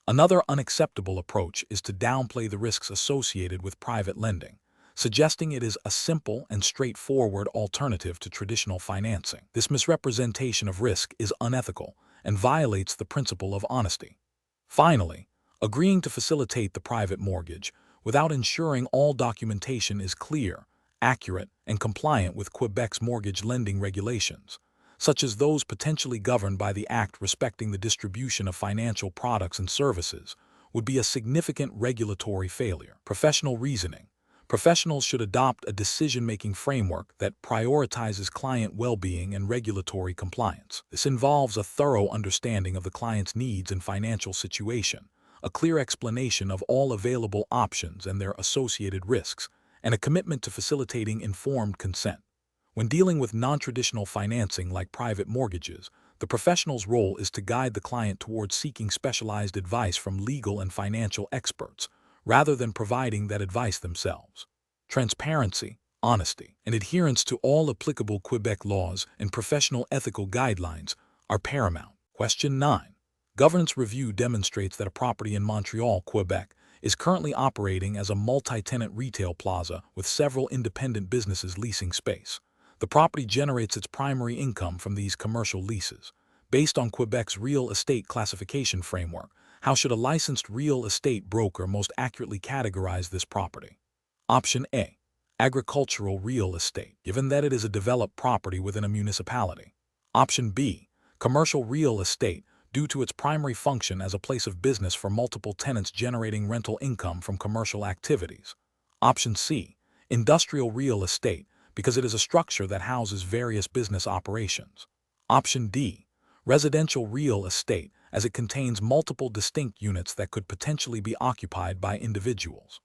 Another unacceptable approach is to downplay the risks associated with private lending, suggesting it is a simple and straightforward alternative to traditional financing. This misrepresentation of risk is unethical and violates the principle of honesty. Finally, agreeing to facilitate the private mortgage without ensuring all documentation is clear, accurate, and compliant with Quebec's mortgage lending regulations, such as those potentially governed by the Act respecting the distribution of financial products and services, would be a significant regulatory failure. Professional reasoning. Professionals should adopt a decision-making framework that prioritizes client well-being and regulatory compliance. This involves a thorough understanding of the client's needs and financial situation, a clear explanation of all available options and their associated risks, and a commitment to facilitating informed consent. When dealing with non-traditional financing like private mortgages, the professional's role is to guide the client towards seeking specialized advice from legal and financial experts, rather than providing that advice themselves. Transparency, honesty, and adherence to all applicable Quebec laws and professional ethical guidelines are paramount. Question 9. Governance review demonstrates that a property in Montreal, Quebec, is currently operating as a multi-tenant retail plaza with several independent businesses leasing space. The property generates its primary income from these commercial leases. Based on Quebec's real estate classification framework, how should a licensed real estate broker most accurately categorize this property? Option A. Agricultural real estate, given that it is a developed property within a municipality. Option B. Commercial real estate, due to its primary function as a place of business for multiple tenants generating rental income from commercial activities. Option C. Industrial real estate, because it is a structure that houses various business operations. Option D. Residential real estate, as it contains multiple distinct units that could potentially be occupied by individuals.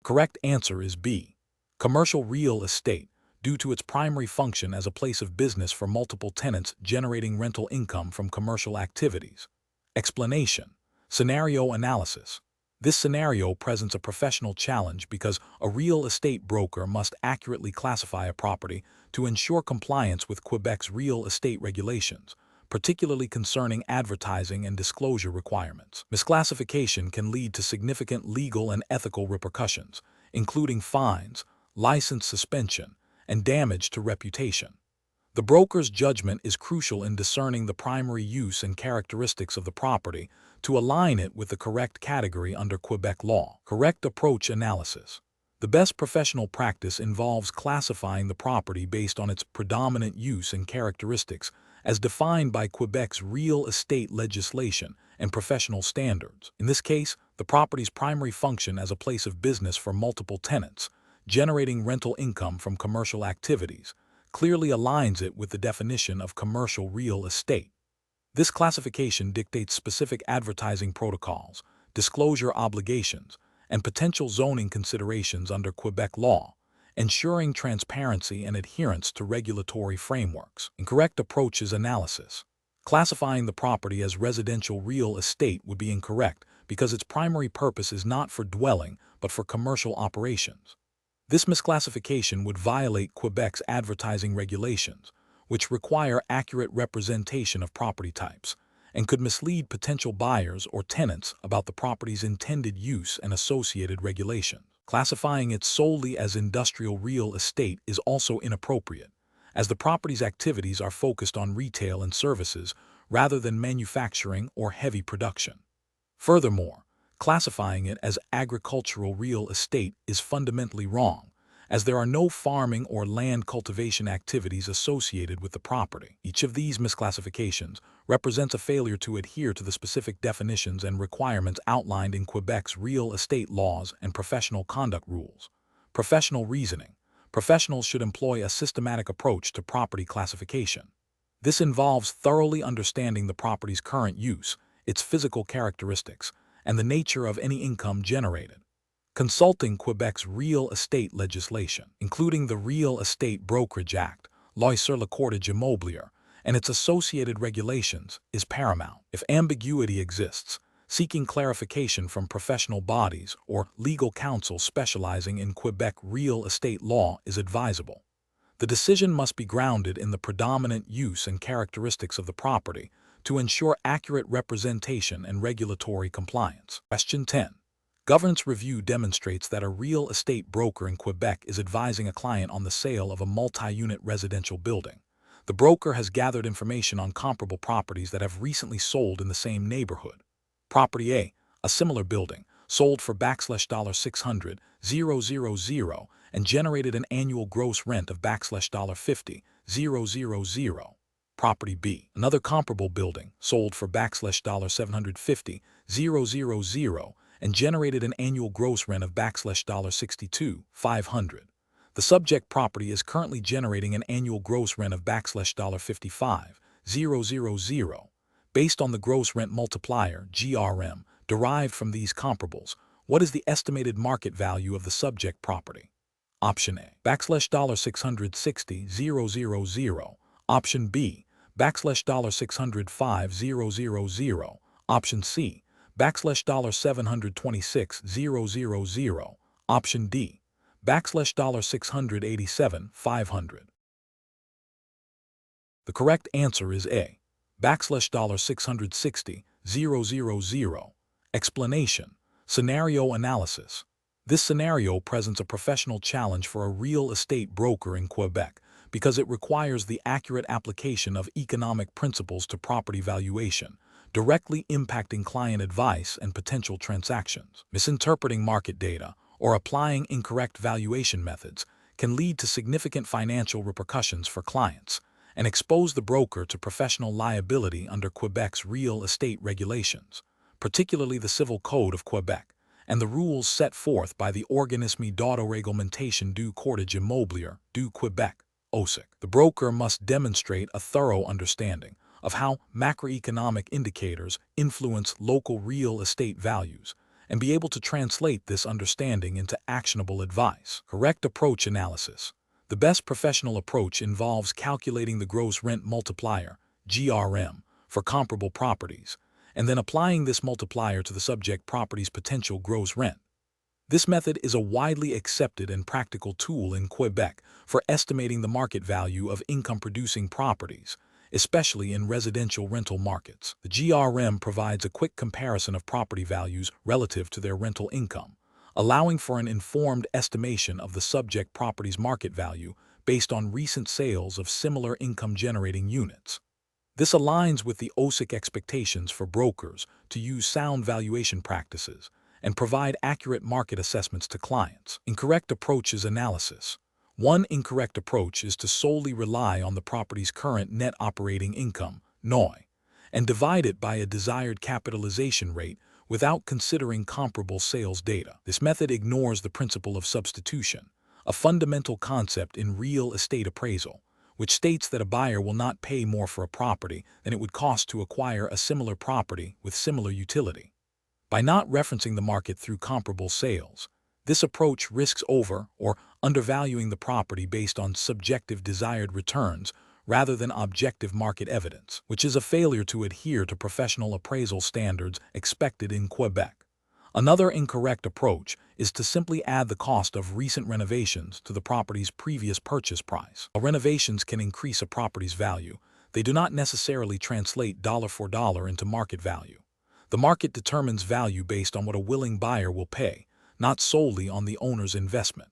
Correct answer is B. Commercial real estate, due to its primary function as a place of business for multiple tenants generating rental income from commercial activities. Explanation. Scenario analysis. This scenario presents a professional challenge because a real estate broker must accurately classify a property to ensure compliance with Quebec's real estate regulations, particularly concerning advertising and disclosure requirements. Misclassification can lead to significant legal and ethical repercussions, including fines, license suspension, and damage to reputation. The broker's judgment is crucial in discerning the primary use and characteristics of the property to align it with the correct category under Quebec law. Correct approach analysis. The best professional practice involves classifying the property based on its predominant use and characteristics as defined by Quebec's real estate legislation and professional standards. In this case, the property's primary function as a place of business for multiple tenants, generating rental income from commercial activities, clearly aligns it with the definition of commercial real estate. This classification dictates specific advertising protocols, disclosure obligations, and potential zoning considerations under Quebec law, ensuring transparency and adherence to regulatory frameworks. Incorrect approach is analysis. Classifying the property as residential real estate would be incorrect because its primary purpose is not for dwelling but for commercial operations. This misclassification would violate Quebec's advertising regulations, which require accurate representation of property types, and could mislead potential buyers or tenants about the property's intended use and associated regulations. Classifying it solely as industrial real estate is also inappropriate, as the property's activities are focused on retail and services rather than manufacturing or heavy production. Furthermore, classifying it as agricultural real estate is fundamentally wrong, as there are no farming or land cultivation activities associated with the property. Each of these misclassifications represents a failure to adhere to the specific definitions and requirements outlined in Quebec's real estate laws and professional conduct rules. Professional reasoning. Professionals should employ a systematic approach to property classification. This involves thoroughly understanding the property's current use, its physical characteristics, and the nature of any income generated. Consulting Quebec's real estate legislation, including the Real Estate Brokerage Act, Loi sur le courtage immobilier, and its associated regulations, is paramount. If ambiguity exists, seeking clarification from professional bodies or legal counsel specializing in Quebec real estate law is advisable. The decision must be grounded in the predominant use and characteristics of the property to ensure accurate representation and regulatory compliance. Question 10. Governance review demonstrates that a real estate broker in Quebec is advising a client on the sale of a multi-unit residential building. The broker has gathered information on comparable properties that have recently sold in the same neighborhood. Property A, a similar building, sold for $600,000 and generated an annual gross rent of $50,000. Property B, another comparable building, sold for $750,000 and generated an annual gross rent of $62,500. The subject property is currently generating an annual gross rent of $55,000. Based on the gross rent multiplier, GRM, derived from these comparables, what is the estimated market value of the subject property? Option A, $660,000. Option B, $605,000. Option C, $726,000. Option D, $687,500. The correct answer is A, $660,000. Explanation: scenario analysis. This scenario presents a professional challenge for a real estate broker in Quebec because it requires the accurate application of economic principles to property valuation, directly impacting client advice and potential transactions. Misinterpreting market data or applying incorrect valuation methods can lead to significant financial repercussions for clients and expose the broker to professional liability under Quebec's real estate regulations, particularly the Civil Code of Quebec and the rules set forth by the Organisme d'autoréglementation du cordage immobilier du Québec, OSIC. The broker must demonstrate a thorough understanding of how macroeconomic indicators influence local real estate values and be able to translate this understanding into actionable advice. Correct approach analysis. The best professional approach involves calculating the gross rent multiplier, GRM, for comparable properties, and then applying this multiplier to the subject property's potential gross rent. This method is a widely accepted and practical tool in Quebec for estimating the market value of income-producing properties, especially in residential rental markets. The GRM provides a quick comparison of property values relative to their rental income, allowing for an informed estimation of the subject property's market value based on recent sales of similar income-generating units. This aligns with the OSIC expectations for brokers to use sound valuation practices and provide accurate market assessments to clients. Incorrect approach is analysis. One incorrect approach is to solely rely on the property's current net operating income, NOI, and divide it by a desired capitalization rate without considering comparable sales data. This method ignores the principle of substitution, a fundamental concept in real estate appraisal, which states that a buyer will not pay more for a property than it would cost to acquire a similar property with similar utility. By not referencing the market through comparable sales, this approach risks over- or undervaluing the property based on subjective desired returns rather than objective market evidence, which is a failure to adhere to professional appraisal standards expected in Quebec. Another incorrect approach is to simply add the cost of recent renovations to the property's previous purchase price. While renovations can increase a property's value, they do not necessarily translate dollar for dollar into market value. The market determines value based on what a willing buyer will pay, not solely on the owner's investment.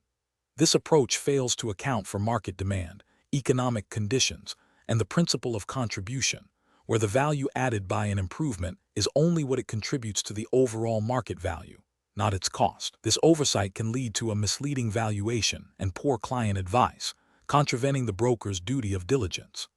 This approach fails to account for market demand, economic conditions, and the principle of contribution, where the value added by an improvement is only what it contributes to the overall market value, not its cost. This oversight can lead to a misleading valuation and poor client advice, contravening the broker's duty of diligence.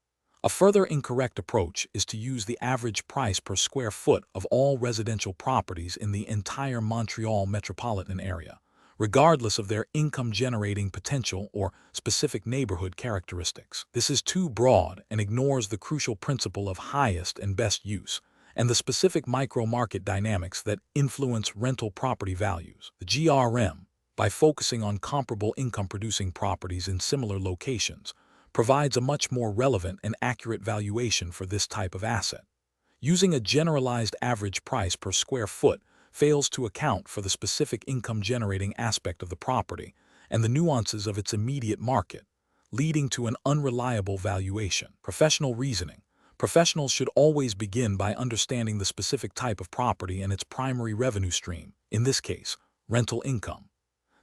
A further incorrect approach is to use the average price per square foot of all residential properties in the entire Montreal metropolitan area, regardless of their income-generating potential or specific neighborhood characteristics. This is too broad and ignores the crucial principle of highest and best use, and the specific micro-market dynamics that influence rental property values. The GRM, by focusing on comparable income-producing properties in similar locations, provides a much more relevant and accurate valuation for this type of asset. Using a generalized average price per square foot fails to account for the specific income-generating aspect of the property and the nuances of its immediate market, leading to an unreliable valuation. Professional reasoning. Professionals should always begin by understanding the specific type of property and its primary revenue stream, in this case, rental income.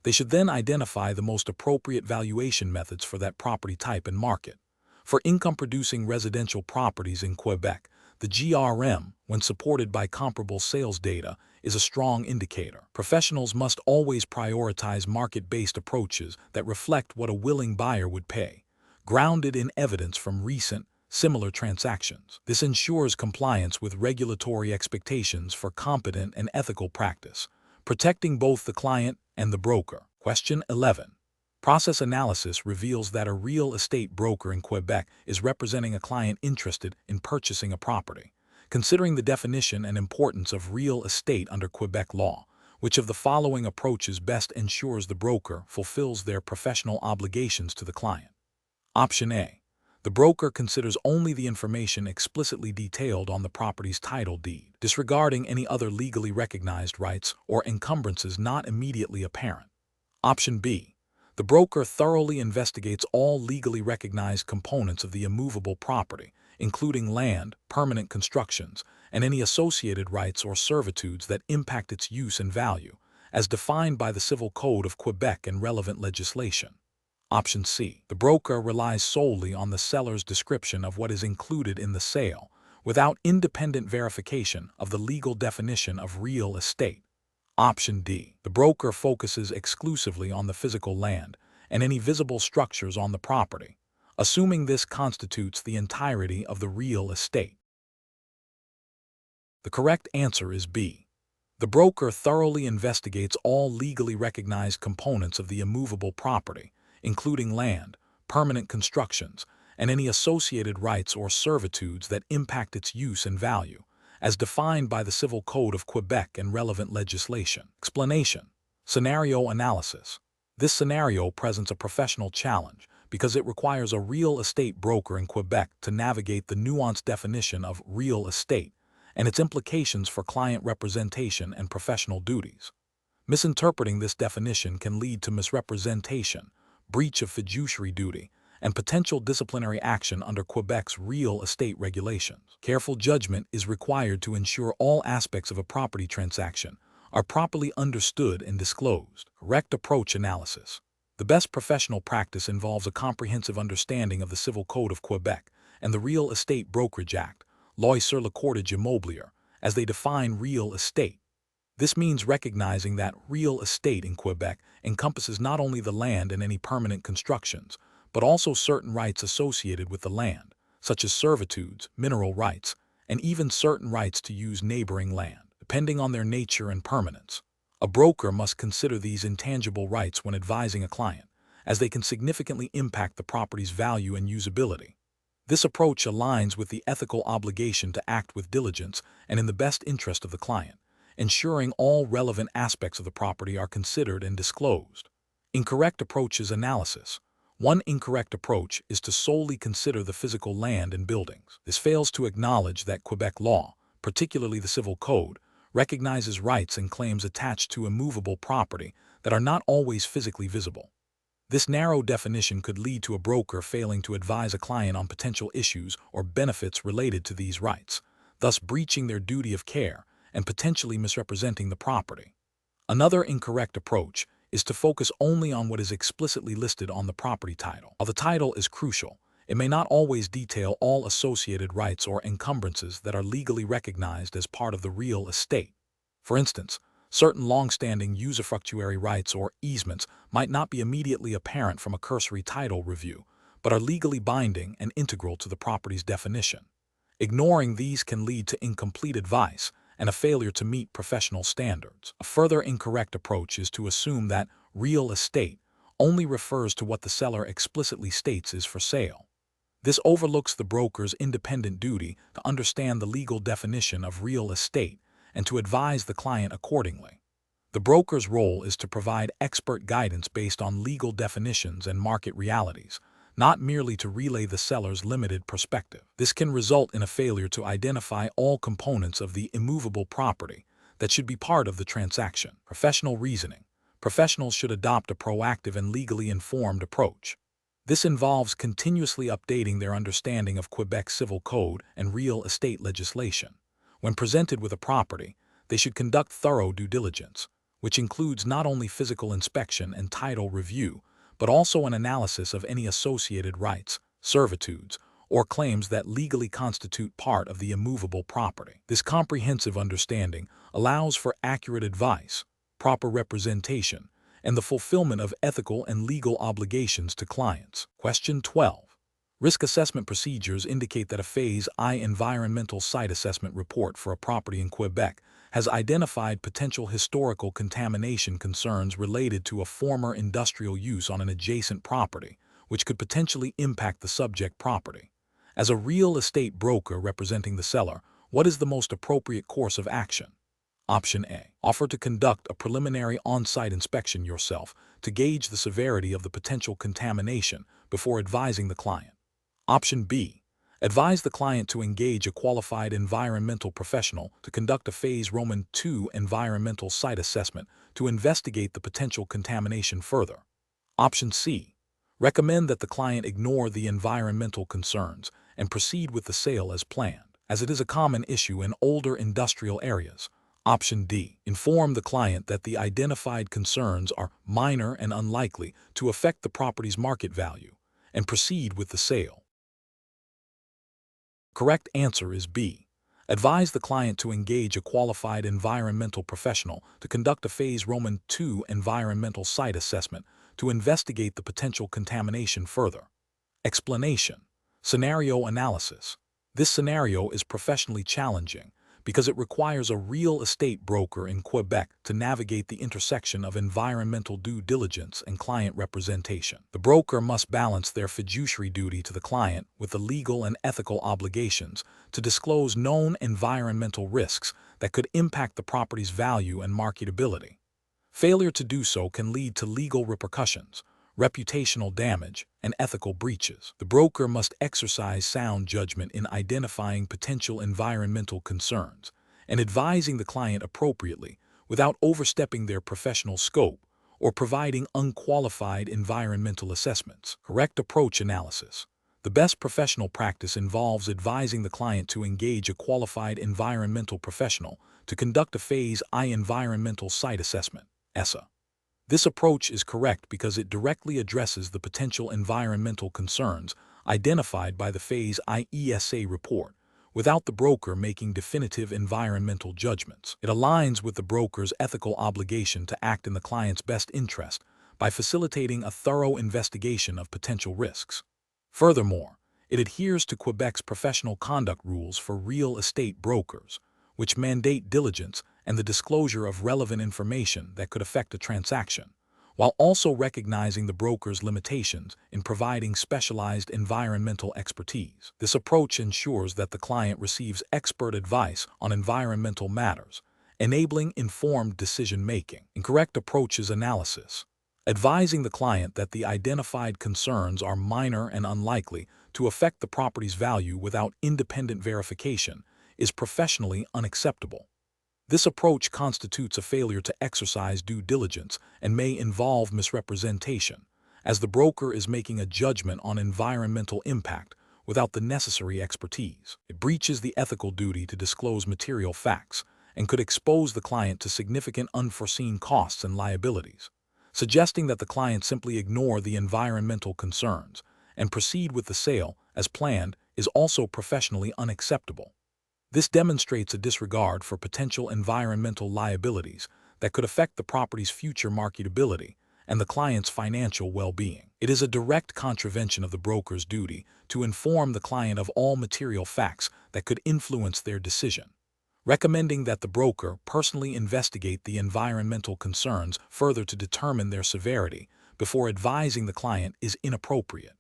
They should then identify the most appropriate valuation methods for that property type and market, For income-producing residential properties in Quebec, the GRM, when supported by comparable sales data, is a strong indicator. Professionals must always prioritize market-based approaches that reflect what a willing buyer would pay, grounded in evidence from recent, similar transactions. This ensures compliance with regulatory expectations for competent and ethical practice, protecting both the client and the broker. Question 11. Process analysis reveals that a real estate broker in Quebec is representing a client interested in purchasing a property. Considering the definition and importance of real estate under Quebec law, which of the following approaches best ensures the broker fulfills their professional obligations to the client? Option A. The broker considers only the information explicitly detailed on the property's title deed, disregarding any other legally recognized rights or encumbrances not immediately apparent. Option B. The broker thoroughly investigates all legally recognized components of the immovable property, including land, permanent constructions, and any associated rights or servitudes that impact its use and value, as defined by the Civil Code of Quebec and relevant legislation. Option C. The broker relies solely on the seller's description of what is included in the sale, without independent verification of the legal definition of real estate. Option D. The broker focuses exclusively on the physical land and any visible structures on the property, assuming this constitutes the entirety of the real estate. The correct answer is B. The broker thoroughly investigates all legally recognized components of the immovable property, including land, permanent constructions, and any associated rights or servitudes that impact its use and value, as defined by the Civil Code of Quebec and relevant legislation. Explanation. Scenario analysis. This scenario presents a professional challenge because it requires a real estate broker in Quebec to navigate the nuanced definition of real estate and its implications for client representation and professional duties. Misinterpreting this definition can lead to misrepresentation, breach of fiduciary duty, and potential disciplinary action under Quebec's real estate regulations. Careful judgment is required to ensure all aspects of a property transaction are properly understood and disclosed. Correct approach analysis. The best professional practice involves a comprehensive understanding of the Civil Code of Quebec and the Real Estate Brokerage Act, Loi sur le cordage immobilier, as they define real estate. This means recognizing that real estate in Quebec encompasses not only the land and any permanent constructions, but also certain rights associated with the land, such as servitudes, mineral rights, and even certain rights to use neighboring land, depending on their nature and permanence. A broker must consider these intangible rights when advising a client, as they can significantly impact the property's value and usability. This approach aligns with the ethical obligation to act with diligence and in the best interest of the client, ensuring all relevant aspects of the property are considered and disclosed. Incorrect approaches analysis. One incorrect approach is to solely consider the physical land and buildings. This fails to acknowledge that Quebec law, particularly the Civil Code, recognizes rights and claims attached to immovable property that are not always physically visible. This narrow definition could lead to a broker failing to advise a client on potential issues or benefits related to these rights, thus breaching their duty of care and potentially misrepresenting the property. Another incorrect approach is to focus only on what is explicitly listed on the property title. While the title is crucial, it may not always detail all associated rights or encumbrances that are legally recognized as part of the real estate. For instance, certain long-standing usufructuary rights or easements might not be immediately apparent from a cursory title review, but are legally binding and integral to the property's definition. Ignoring these can lead to incomplete advice and a failure to meet professional standards. A further incorrect approach is to assume that real estate only refers to what the seller explicitly states is for sale. This overlooks the broker's independent duty to understand the legal definition of real estate and to advise the client accordingly. The broker's role is to provide expert guidance based on legal definitions and market realities, not merely to relay the seller's limited perspective. This can result in a failure to identify all components of the immovable property that should be part of the transaction. Professional reasoning. Professionals should adopt a proactive and legally informed approach. This involves continuously updating their understanding of Quebec's Civil Code and real estate legislation. When presented with a property, they should conduct thorough due diligence, which includes not only physical inspection and title review, but also an analysis of any associated rights, servitudes, or claims that legally constitute part of the immovable property. This comprehensive understanding allows for accurate advice, proper representation, and the fulfillment of ethical and legal obligations to clients. Question 12. Risk assessment procedures indicate that a Phase I environmental site assessment report for a property in Quebec has identified potential historical contamination concerns related to a former industrial use on an adjacent property, which could potentially impact the subject property. As a real estate broker representing the seller, what is the most appropriate course of action? Option A. Offer to conduct a preliminary on-site inspection yourself to gauge the severity of the potential contamination before advising the client. Option B. Advise the client to engage a qualified environmental professional to conduct a Phase II environmental site assessment to investigate the potential contamination further. Option C. Recommend that the client ignore the environmental concerns and proceed with the sale as planned, as it is a common issue in older industrial areas. Option D. Inform the client that the identified concerns are minor and unlikely to affect the property's market value, and proceed with the sale. Correct answer is B. Advise the client to engage a qualified environmental professional to conduct a Phase II environmental site assessment to investigate the potential contamination further. Explanation. Scenario analysis. This scenario is professionally challenging because it requires a real estate broker in Quebec to navigate the intersection of environmental due diligence and client representation. The broker must balance their fiduciary duty to the client with the legal and ethical obligations to disclose known environmental risks that could impact the property's value and marketability. Failure to do so can lead to legal repercussions, reputational damage, and ethical breaches. The broker must exercise sound judgment in identifying potential environmental concerns and advising the client appropriately without overstepping their professional scope or providing unqualified environmental assessments. Correct approach analysis. The best professional practice involves advising the client to engage a qualified environmental professional to conduct a Phase I environmental site assessment, ESA. This approach is correct because it directly addresses the potential environmental concerns identified by the Phase I ESA report without the broker making definitive environmental judgments. It aligns with the broker's ethical obligation to act in the client's best interest by facilitating a thorough investigation of potential risks. Furthermore, it adheres to Quebec's professional conduct rules for real estate brokers, which mandate diligence and the disclosure of relevant information that could affect a transaction, while also recognizing the broker's limitations in providing specialized environmental expertise. This approach ensures that the client receives expert advice on environmental matters, enabling informed decision-making. Incorrect approaches analysis. Advising the client that the identified concerns are minor and unlikely to affect the property's value without independent verification is professionally unacceptable. This approach constitutes a failure to exercise due diligence and may involve misrepresentation, as the broker is making a judgment on environmental impact without the necessary expertise. It breaches the ethical duty to disclose material facts and could expose the client to significant unforeseen costs and liabilities. Suggesting that the client simply ignore the environmental concerns and proceed with the sale as planned is also professionally unacceptable. This demonstrates a disregard for potential environmental liabilities that could affect the property's future marketability and the client's financial well-being. It is a direct contravention of the broker's duty to inform the client of all material facts that could influence their decision. Recommending that the broker personally investigate the environmental concerns further to determine their severity before advising the client is inappropriate.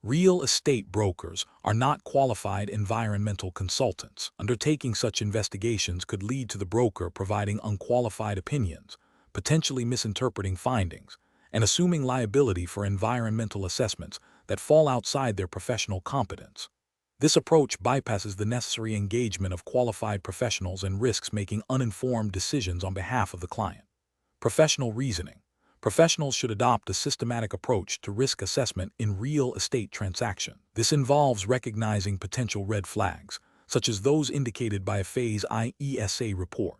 Real estate brokers are not qualified environmental consultants. Undertaking such investigations could lead to the broker providing unqualified opinions, potentially misinterpreting findings, and assuming liability for environmental assessments that fall outside their professional competence. This approach bypasses the necessary engagement of qualified professionals and risks making uninformed decisions on behalf of the client. Professional reasoning. Professionals should adopt a systematic approach to risk assessment in real estate transactions. This involves recognizing potential red flags, such as those indicated by a Phase I ESA report.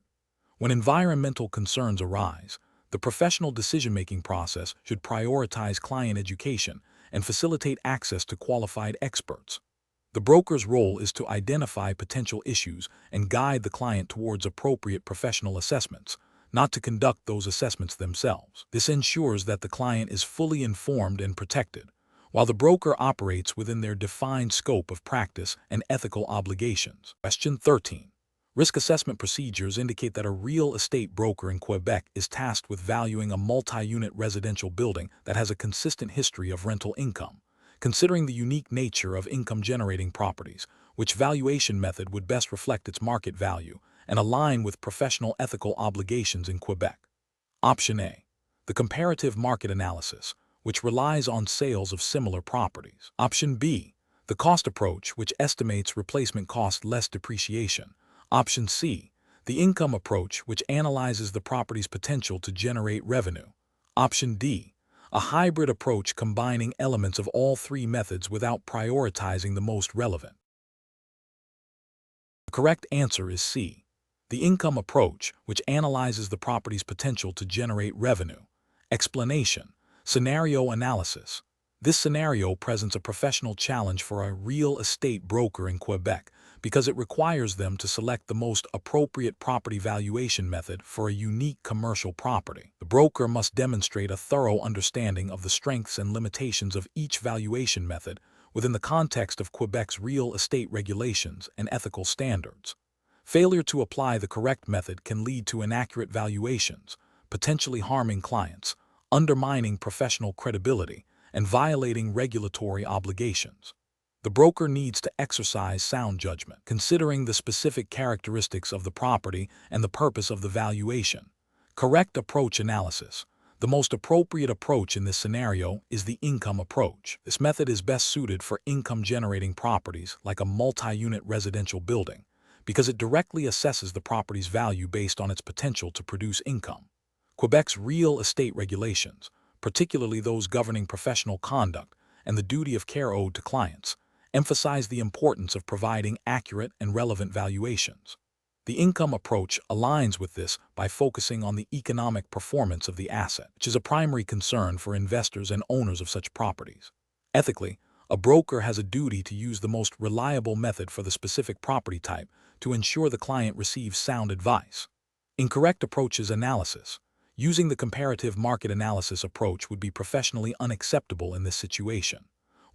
When environmental concerns arise, the professional decision-making process should prioritize client education and facilitate access to qualified experts. The broker's role is to identify potential issues and guide the client towards appropriate professional assessments, not to conduct those assessments themselves. This ensures that the client is fully informed and protected, while the broker operates within their defined scope of practice and ethical obligations. Question 13. Risk assessment procedures indicate that a real estate broker in Quebec is tasked with valuing a multi-unit residential building that has a consistent history of rental income. Considering the unique nature of income-generating properties, which valuation method would best reflect its market value and align with professional ethical obligations in Quebec? Option A. The comparative market analysis, which relies on sales of similar properties. Option B. The cost approach, which estimates replacement cost less depreciation. Option C. The income approach, which analyzes the property's potential to generate revenue. Option D. A hybrid approach combining elements of all three methods without prioritizing the most relevant. The correct answer is C. The income approach, which analyzes the property's potential to generate revenue. Explanation: scenario analysis. This scenario presents a professional challenge for a real estate broker in Quebec because it requires them to select the most appropriate property valuation method for a unique commercial property. The broker must demonstrate a thorough understanding of the strengths and limitations of each valuation method within the context of Quebec's real estate regulations and ethical standards. Failure to apply the correct method can lead to inaccurate valuations, potentially harming clients, undermining professional credibility, and violating regulatory obligations. The broker needs to exercise sound judgment, considering the specific characteristics of the property and the purpose of the valuation. Correct approach analysis. The most appropriate approach in this scenario is the income approach. This method is best suited for income-generating properties like a multi-unit residential building, because it directly assesses the property's value based on its potential to produce income. Quebec's real estate regulations, particularly those governing professional conduct and the duty of care owed to clients, emphasize the importance of providing accurate and relevant valuations. The income approach aligns with this by focusing on the economic performance of the asset, which is a primary concern for investors and owners of such properties. Ethically, a broker has a duty to use the most reliable method for the specific property type to ensure the client receives sound advice. Incorrect approaches analysis. Using the comparative market analysis approach would be professionally unacceptable in this situation.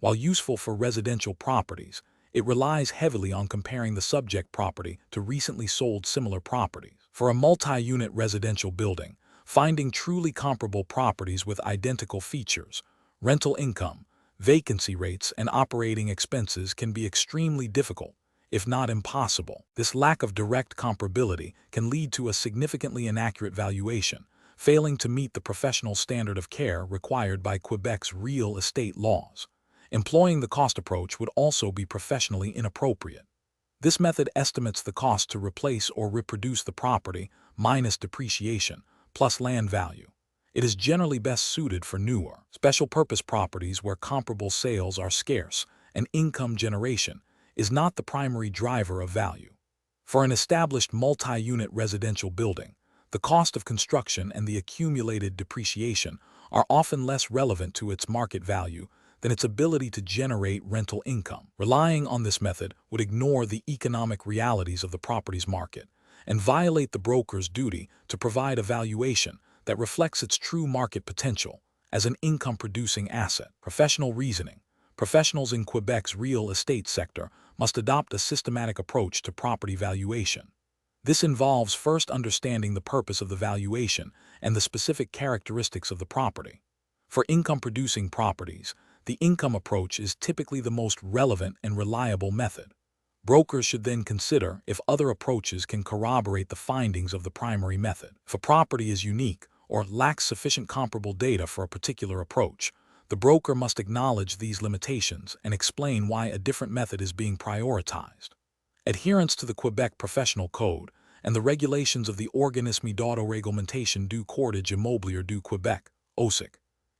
While useful for residential properties, it relies heavily on comparing the subject property to recently sold similar properties. For a multi-unit residential building, finding truly comparable properties with identical features, rental income, vacancy rates, and operating expenses can be extremely difficult, if not impossible. This lack of direct comparability can lead to a significantly inaccurate valuation, failing to meet the professional standard of care required by Quebec's real estate laws. Employing the cost approach would also be professionally inappropriate. This method estimates the cost to replace or reproduce the property minus depreciation plus land value. It is generally best suited for newer, special-purpose properties where comparable sales are scarce and income generation is not the primary driver of value. For an established multi-unit residential building, the cost of construction and the accumulated depreciation are often less relevant to its market value than its ability to generate rental income. Relying on this method would ignore the economic realities of the property's market and violate the broker's duty to provide a valuation that reflects its true market potential as an income-producing asset. Professional reasoning. Professionals in Quebec's real estate sector must adopt a systematic approach to property valuation. This involves first understanding the purpose of the valuation and the specific characteristics of the property. For income-producing properties, the income approach is typically the most relevant and reliable method. Brokers should then consider if other approaches can corroborate the findings of the primary method. If a property is unique or lacks sufficient comparable data for a particular approach, the broker must acknowledge these limitations and explain why a different method is being prioritized. Adherence to the Quebec Professional Code and the regulations of the Organisme d'autoréglementation du cordage immobilier du Québec, OSIC,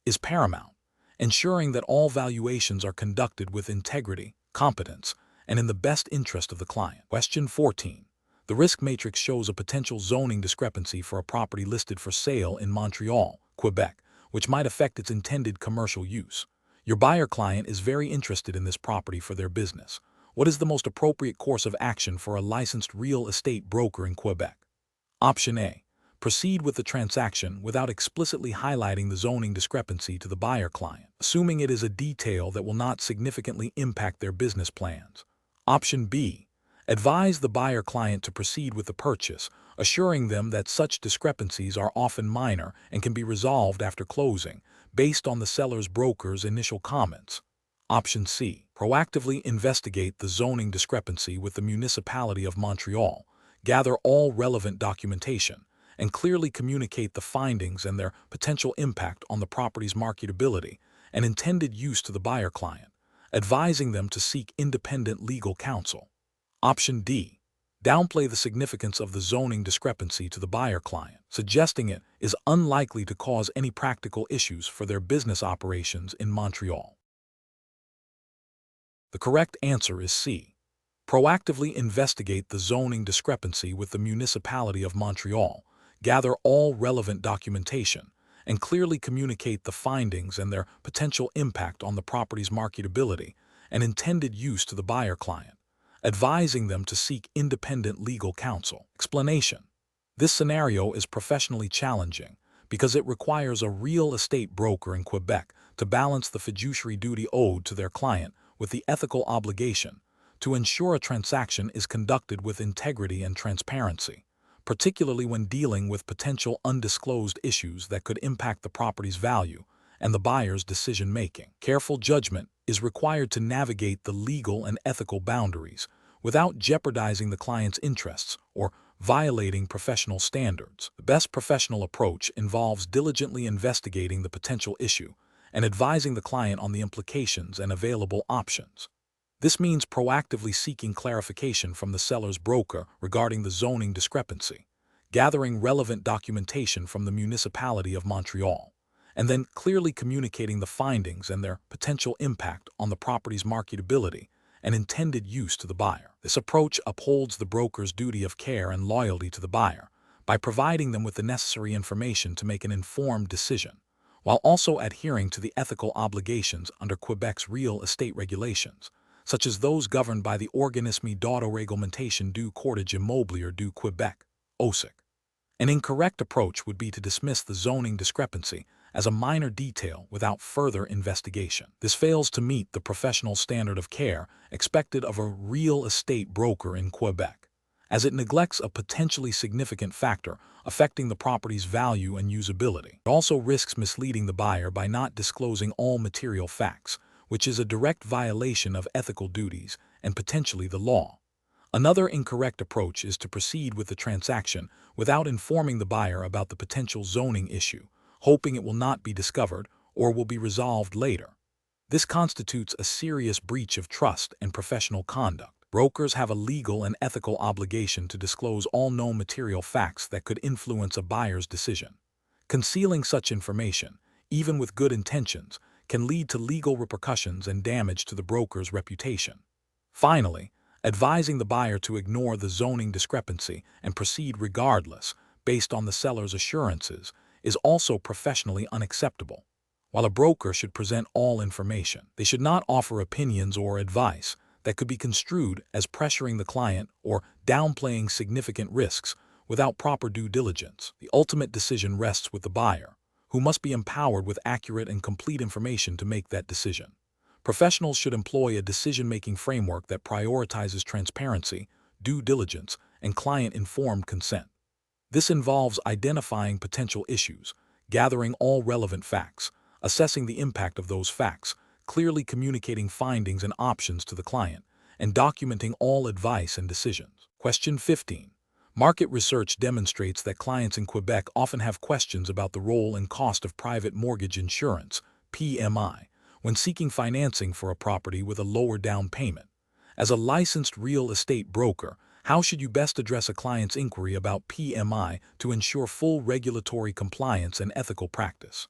is paramount, ensuring that all valuations are conducted with integrity, competence, and in the best interest of the client. Question 14. The risk matrix shows a potential zoning discrepancy for a property listed for sale in Montreal, Quebec, which might affect its intended commercial use. Your buyer client is very interested in this property for their business. What is the most appropriate course of action for a licensed real estate broker in Quebec? Option A. Proceed with the transaction without explicitly highlighting the zoning discrepancy to the buyer client, assuming it is a detail that will not significantly impact their business plans. Option B. Advise the buyer client to proceed with the purchase, assuring them that such discrepancies are often minor and can be resolved after closing, based on the seller's broker's initial comments. Option C. Proactively investigate the zoning discrepancy with the municipality of Montreal, gather all relevant documentation, and clearly communicate the findings and their potential impact on the property's marketability and intended use to the buyer client, advising them to seek independent legal counsel. Option D. Downplay the significance of the zoning discrepancy to the buyer client, suggesting it is unlikely to cause any practical issues for their business operations in Montreal. The correct answer is C. Proactively investigate the zoning discrepancy with the municipality of Montreal, gather all relevant documentation, and clearly communicate the findings and their potential impact on the property's marketability and intended use to the buyer client, advising them to seek independent legal counsel. Explanation: this scenario is professionally challenging because it requires a real estate broker in Quebec to balance the fiduciary duty owed to their client with the ethical obligation to ensure a transaction is conducted with integrity and transparency, particularly when dealing with potential undisclosed issues that could impact the property's value and the buyer's decision-making. Careful judgment is required to navigate the legal and ethical boundaries without jeopardizing the client's interests or violating professional standards. The best professional approach involves diligently investigating the potential issue and advising the client on the implications and available options. This means proactively seeking clarification from the seller's broker regarding the zoning discrepancy, gathering relevant documentation from the municipality of Montreal, and then clearly communicating the findings and their potential impact on the property's marketability and intended use to the buyer. This approach upholds the broker's duty of care and loyalty to the buyer by providing them with the necessary information to make an informed decision, while also adhering to the ethical obligations under Quebec's real estate regulations, such as those governed by the Organisme d'autoréglementation du cordage immobilier du Québec, OSIC. An incorrect approach would be to dismiss the zoning discrepancy as a minor detail without further investigation. This fails to meet the professional standard of care expected of a real estate broker in Quebec, as it neglects a potentially significant factor affecting the property's value and usability. It also risks misleading the buyer by not disclosing all material facts, which is a direct violation of ethical duties and potentially the law. Another incorrect approach is to proceed with the transaction without informing the buyer about the potential zoning issue, hoping it will not be discovered or will be resolved later. This constitutes a serious breach of trust and professional conduct. Brokers have a legal and ethical obligation to disclose all known material facts that could influence a buyer's decision. Concealing such information, even with good intentions, can lead to legal repercussions and damage to the broker's reputation. Finally, advising the buyer to ignore the zoning discrepancy and proceed regardless, based on the seller's assurances, is also professionally unacceptable. While a broker should present all information, they should not offer opinions or advice that could be construed as pressuring the client or downplaying significant risks without proper due diligence. The ultimate decision rests with the buyer, who must be empowered with accurate and complete information to make that decision. Professionals should employ a decision-making framework that prioritizes transparency, due diligence, and client-informed consent. This involves identifying potential issues, gathering all relevant facts, assessing the impact of those facts, clearly communicating findings and options to the client, and documenting all advice and decisions. Question 15. Market research demonstrates that clients in Quebec often have questions about the role and cost of private mortgage insurance, PMI, when seeking financing for a property with a lower down payment. As a licensed real estate broker, how should you best address a client's inquiry about PMI to ensure full regulatory compliance and ethical practice?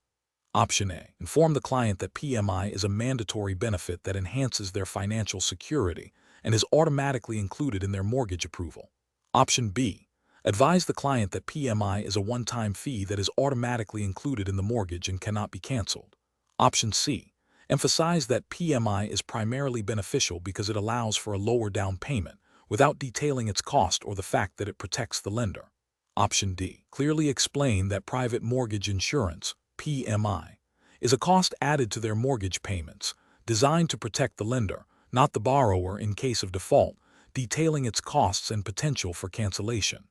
Option A. Inform the client that PMI is a mandatory benefit that enhances their financial security and is automatically included in their mortgage approval. Option B. Advise the client that PMI is a one-time fee that is automatically included in the mortgage and cannot be canceled. Option C. Emphasize that PMI is primarily beneficial because it allows for a lower down payment, without detailing its cost or the fact that it protects the lender. Option D. Clearly explain that private mortgage insurance, PMI, is a cost added to their mortgage payments, designed to protect the lender, not the borrower in case of default, detailing its costs and potential for cancellation.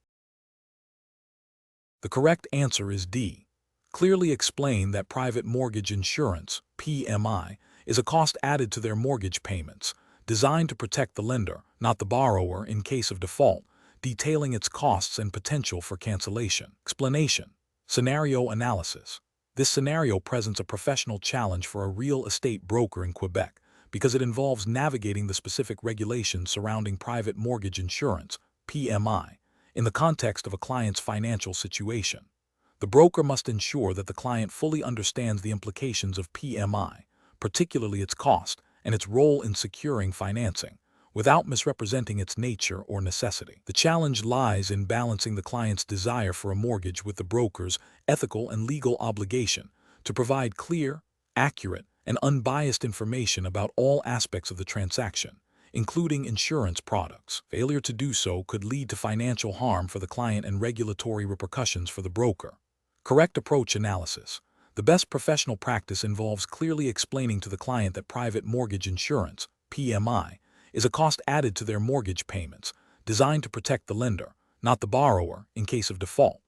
The correct answer is D. Clearly explain that private mortgage insurance, PMI, is a cost added to their mortgage payments, designed to protect the lender, not the borrower in case of default, detailing its costs and potential for cancellation. Explanation. Scenario analysis. This scenario presents a professional challenge for a real estate broker in Quebec because it involves navigating the specific regulations surrounding private mortgage insurance, PMI, in the context of a client's financial situation. The broker must ensure that the client fully understands the implications of PMI, particularly its cost and its role in securing financing, without misrepresenting its nature or necessity. The challenge lies in balancing the client's desire for a mortgage with the broker's ethical and legal obligation to provide clear, accurate, and unbiased information about all aspects of the transaction, including insurance products. Failure to do so could lead to financial harm for the client and regulatory repercussions for the broker. Correct approach analysis. The best professional practice involves clearly explaining to the client that private mortgage insurance, PMI, is a cost added to their mortgage payments, designed to protect the lender, not the borrower, in case of default.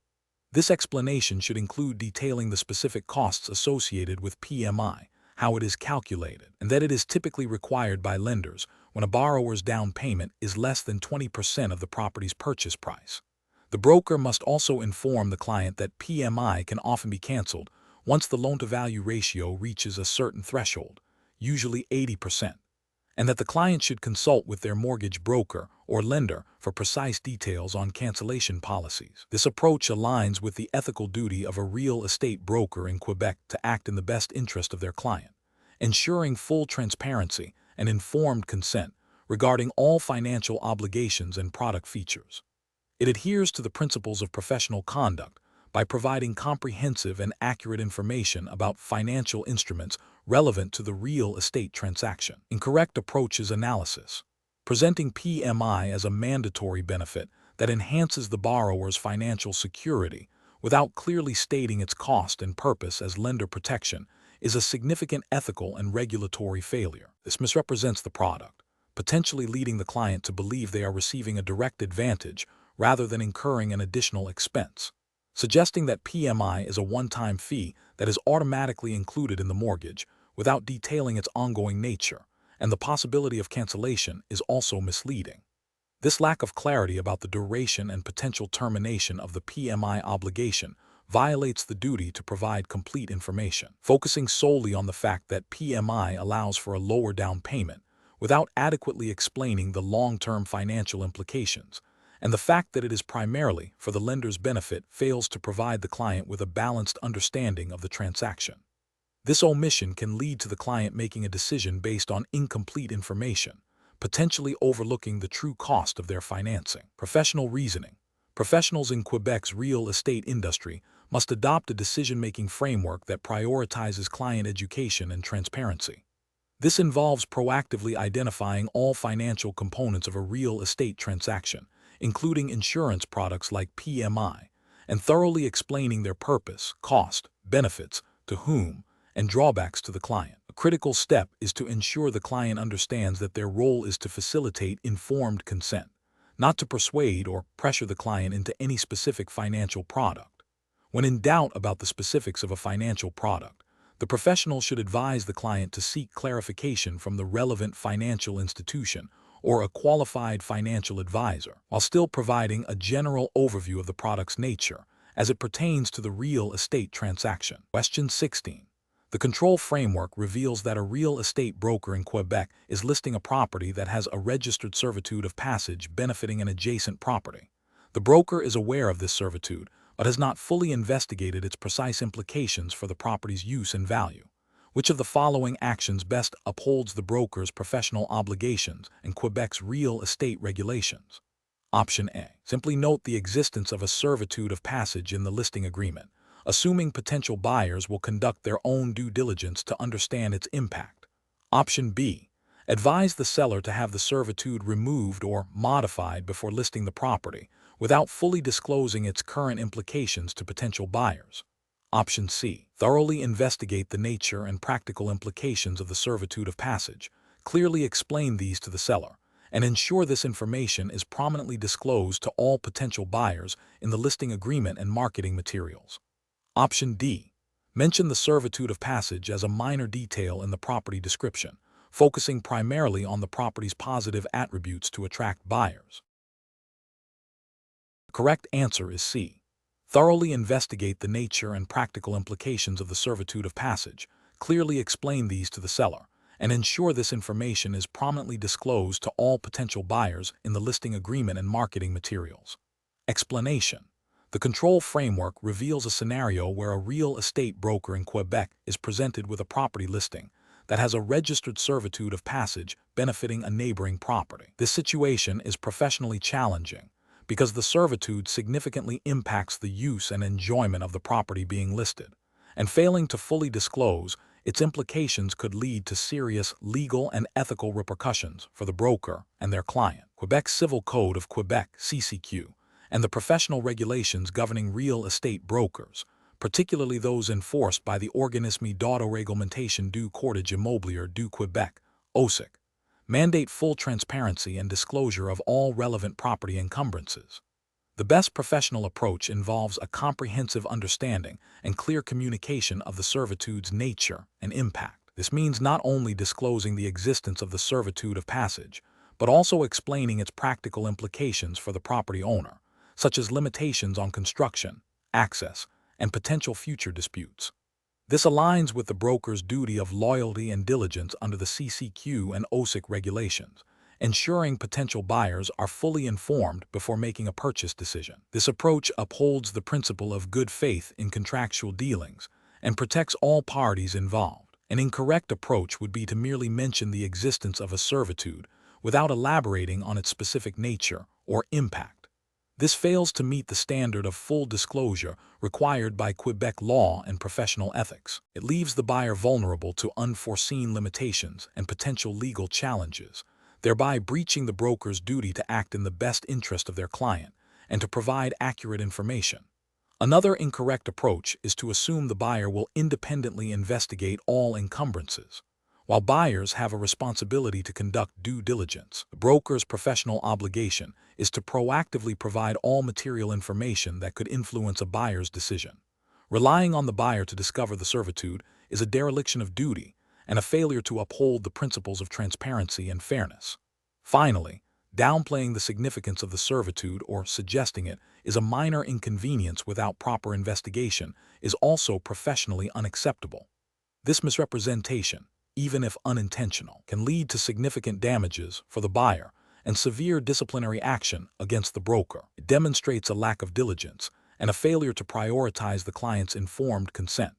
This explanation should include detailing the specific costs associated with PMI, how it is calculated, and that it is typically required by lenders when a borrower's down payment is less than 20% of the property's purchase price. The broker must also inform the client that PMI can often be canceled once the loan-to-value ratio reaches a certain threshold, usually 80%, and that the client should consult with their mortgage broker or lender for precise details on cancellation policies. This approach aligns with the ethical duty of a real estate broker in Quebec to act in the best interest of their client, ensuring full transparency and informed consent regarding all financial obligations and product features. It adheres to the principles of professional conduct by providing comprehensive and accurate information about financial instruments relevant to the real estate transaction. Incorrect approaches analysis. Presenting PMI as a mandatory benefit that enhances the borrower's financial security without clearly stating its cost and purpose as lender protection is a significant ethical and regulatory failure. This misrepresents the product, potentially leading the client to believe they are receiving a direct advantage rather than incurring an additional expense. Suggesting that PMI is a one-time fee that is automatically included in the mortgage without detailing its ongoing nature and the possibility of cancellation is also misleading. This lack of clarity about the duration and potential termination of the PMI obligation violates the duty to provide complete information. Focusing solely on the fact that PMI allows for a lower down payment without adequately explaining the long-term financial implications, and the fact that it is primarily for the lender's benefit fails to provide the client with a balanced understanding of the transaction. This omission can lead to the client making a decision based on incomplete information, potentially overlooking the true cost of their financing. Professional reasoning. Professionals in Quebec's real estate industry must adopt a decision-making framework that prioritizes client education and transparency. This involves proactively identifying all financial components of a real estate transaction, including insurance products like PMI, and thoroughly explaining their purpose, cost, benefits, to whom, and drawbacks to the client. A critical step is to ensure the client understands that their role is to facilitate informed consent, not to persuade or pressure the client into any specific financial product. When in doubt about the specifics of a financial product, the professional should advise the client to seek clarification from the relevant financial institution or a qualified financial advisor, while still providing a general overview of the product's nature as it pertains to the real estate transaction. Question 16. The control framework reveals that a real estate broker in Quebec is listing a property that has a registered servitude of passage benefiting an adjacent property. The broker is aware of this servitude, but has not fully investigated its precise implications for the property's use and value. Which of the following actions best upholds the broker's professional obligations and Quebec's real estate regulations? Option A. Simply note the existence of a servitude of passage in the listing agreement, assuming potential buyers will conduct their own due diligence to understand its impact. Option B. Advise the seller to have the servitude removed or modified before listing the property, without fully disclosing its current implications to potential buyers. Option C. Thoroughly investigate the nature and practical implications of the servitude of passage, clearly explain these to the seller, and ensure this information is prominently disclosed to all potential buyers in the listing agreement and marketing materials. Option D. Mention the servitude of passage as a minor detail in the property description, focusing primarily on the property's positive attributes to attract buyers. The correct answer is C. Thoroughly investigate the nature and practical implications of the servitude of passage, clearly explain these to the seller, and ensure this information is prominently disclosed to all potential buyers in the listing agreement and marketing materials. Explanation. The control framework reveals a scenario where a real estate broker in Quebec is presented with a property listing that has a registered servitude of passage benefiting a neighboring property. This situation is professionally challenging because the servitude significantly impacts the use and enjoyment of the property being listed, and failing to fully disclose its implications could lead to serious legal and ethical repercussions for the broker and their client. Quebec's Civil Code of Quebec (CCQ) and the professional regulations governing real estate brokers, particularly those enforced by the Organisme d'autoréglementation du cordage immobilier du Québec (OSIC), mandate full transparency and disclosure of all relevant property encumbrances. The best professional approach involves a comprehensive understanding and clear communication of the servitude's nature and impact. This means not only disclosing the existence of the servitude of passage, but also explaining its practical implications for the property owner, such as limitations on construction, access, and potential future disputes. This aligns with the broker's duty of loyalty and diligence under the CCQ and OSIC regulations, ensuring potential buyers are fully informed before making a purchase decision. This approach upholds the principle of good faith in contractual dealings and protects all parties involved. An incorrect approach would be to merely mention the existence of a servitude without elaborating on its specific nature or impact. This fails to meet the standard of full disclosure required by Quebec law and professional ethics. It leaves the buyer vulnerable to unforeseen limitations and potential legal challenges, thereby breaching the broker's duty to act in the best interest of their client and to provide accurate information. Another incorrect approach is to assume the buyer will independently investigate all encumbrances. While buyers have a responsibility to conduct due diligence, the broker's professional obligation is to proactively provide all material information that could influence a buyer's decision. Relying on the buyer to discover the servitude is a dereliction of duty and a failure to uphold the principles of transparency and fairness. Finally, downplaying the significance of the servitude or suggesting it is a minor inconvenience without proper investigation is also professionally unacceptable. This misrepresentation, even if unintentional, can lead to significant damages for the buyer and severe disciplinary action against the broker. It demonstrates a lack of diligence and a failure to prioritize the client's informed consent.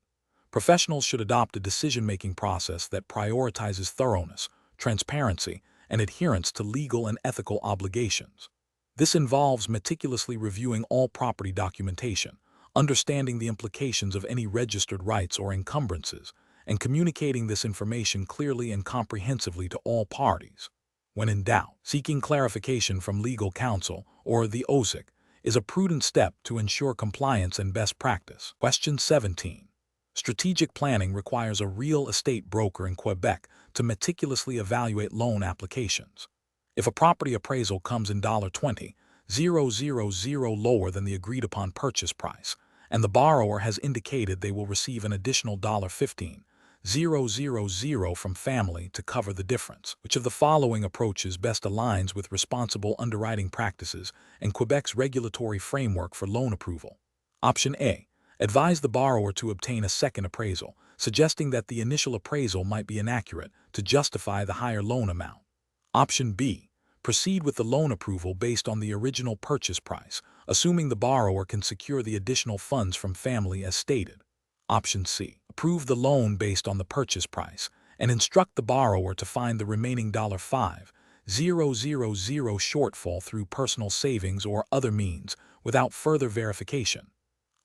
Professionals should adopt a decision-making process that prioritizes thoroughness, transparency, and adherence to legal and ethical obligations. This involves meticulously reviewing all property documentation, understanding the implications of any registered rights or encumbrances, and communicating this information clearly and comprehensively to all parties. When in doubt, seeking clarification from legal counsel or the OSIC is a prudent step to ensure compliance and best practice. Question 17. Strategic planning requires a real estate broker in Quebec to meticulously evaluate loan applications. If a property appraisal comes in $20,000 lower than the agreed-upon purchase price, and the borrower has indicated they will receive an additional $15,000 from family to cover the difference, which of the following approaches best aligns with responsible underwriting practices and Quebec's regulatory framework for loan approval? Option A. Advise the borrower to obtain a second appraisal, suggesting that the initial appraisal might be inaccurate to justify the higher loan amount. Option B. Proceed with the loan approval based on the original purchase price, assuming the borrower can secure the additional funds from family as stated. Option C. Approve the loan based on the purchase price and instruct the borrower to find the remaining $5,000 shortfall through personal savings or other means without further verification.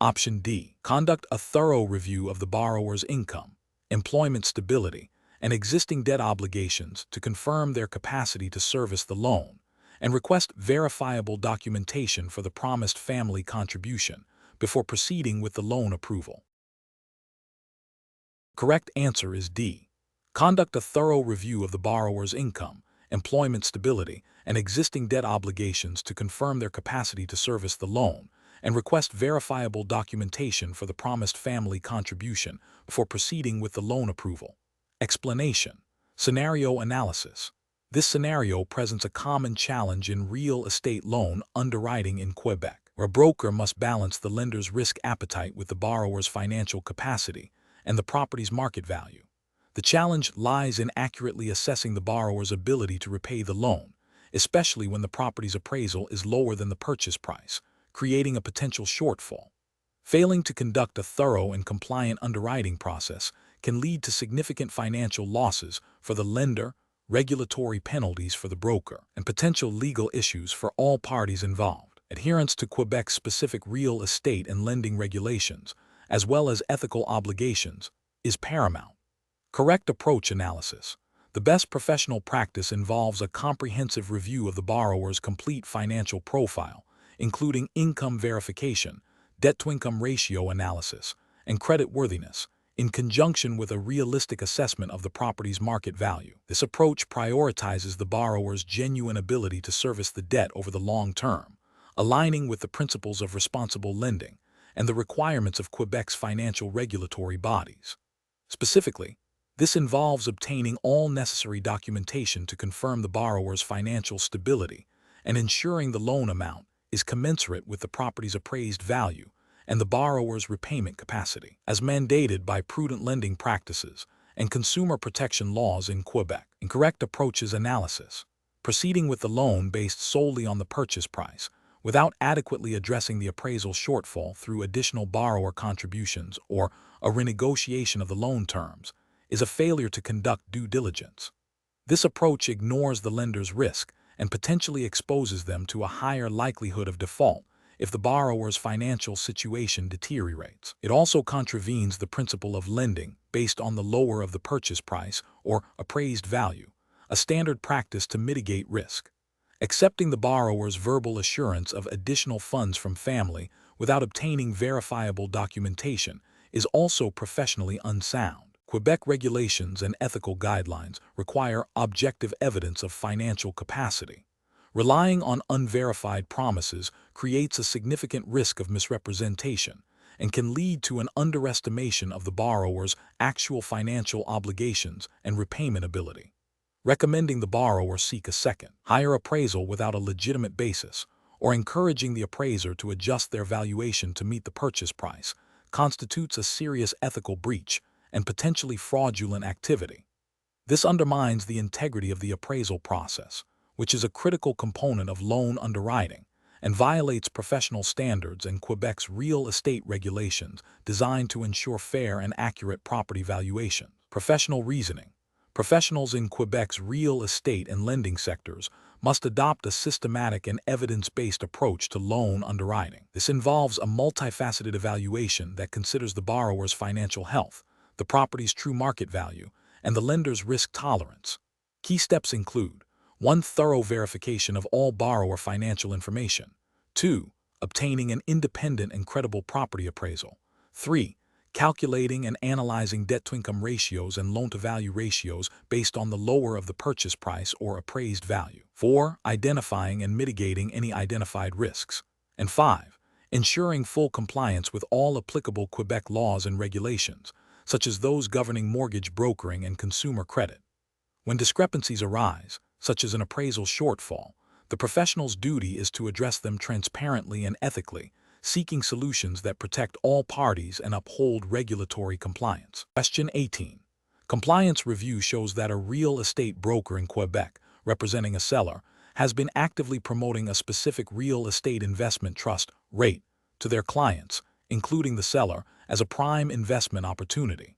Option D. Conduct a thorough review of the borrower's income, employment stability, and existing debt obligations to confirm their capacity to service the loan, and request verifiable documentation for the promised family contribution before proceeding with the loan approval. Correct answer is D. Conduct a thorough review of the borrower's income, employment stability, and existing debt obligations to confirm their capacity to service the loan, and request verifiable documentation for the promised family contribution before proceeding with the loan approval. Explanation. Scenario analysis. This scenario presents a common challenge in real estate loan underwriting in Quebec, where a broker must balance the lender's risk appetite with the borrower's financial capacity and the property's market value. The challenge lies in accurately assessing the borrower's ability to repay the loan, especially when the property's appraisal is lower than the purchase price, creating a potential shortfall. Failing to conduct a thorough and compliant underwriting process can lead to significant financial losses for the lender, regulatory penalties for the broker, and potential legal issues for all parties involved. Adherence to Quebec's specific real estate and lending regulations, as well as ethical obligations, is paramount. Correct approach analysis. The best professional practice involves a comprehensive review of the borrower's complete financial profile, including income verification, debt-to-income ratio analysis, and creditworthiness, in conjunction with a realistic assessment of the property's market value. This approach prioritizes the borrower's genuine ability to service the debt over the long term, aligning with the principles of responsible lending and the requirements of Quebec's financial regulatory bodies. Specifically, this involves obtaining all necessary documentation to confirm the borrower's financial stability and ensuring the loan amount is commensurate with the property's appraised value and the borrower's repayment capacity, as mandated by prudent lending practices and consumer protection laws in Quebec. Incorrect approaches analysis. Proceeding with the loan based solely on the purchase price, without adequately addressing the appraisal shortfall through additional borrower contributions or a renegotiation of the loan terms, is a failure to conduct due diligence. This approach ignores the lender's risk and potentially exposes them to a higher likelihood of default if the borrower's financial situation deteriorates. It also contravenes the principle of lending based on the lower of the purchase price or appraised value, a standard practice to mitigate risk. Accepting the borrower's verbal assurance of additional funds from family without obtaining verifiable documentation is also professionally unsound. Quebec regulations and ethical guidelines require objective evidence of financial capacity. Relying on unverified promises creates a significant risk of misrepresentation and can lead to an underestimation of the borrower's actual financial obligations and repayment ability. Recommending the borrower seek a second, higher appraisal without a legitimate basis, or encouraging the appraiser to adjust their valuation to meet the purchase price constitutes a serious ethical breach and potentially fraudulent activity. This undermines the integrity of the appraisal process, which is a critical component of loan underwriting, and violates professional standards and Quebec's real estate regulations designed to ensure fair and accurate property valuation. Professional reasoning. Professionals in Quebec's real estate and lending sectors must adopt a systematic and evidence-based approach to loan underwriting. This involves a multifaceted evaluation that considers the borrower's financial health, the property's true market value, and the lender's risk tolerance. Key steps include: 1. Thorough verification of all borrower financial information. 2. Obtaining an independent and credible property appraisal. 3. Calculating and analyzing debt-to-income ratios and loan-to-value ratios based on the lower of the purchase price or appraised value. 4. Identifying and mitigating any identified risks. And 5. Ensuring full compliance with all applicable Quebec laws and regulations, such as those governing mortgage brokering and consumer credit. When discrepancies arise, such as an appraisal shortfall, the professional's duty is to address them transparently and ethically, seeking solutions that protect all parties and uphold regulatory compliance. Question 18. Compliance review shows that a real estate broker in Quebec, representing a seller, has been actively promoting a specific real estate investment trust rate to their clients, including the seller, as a prime investment opportunity.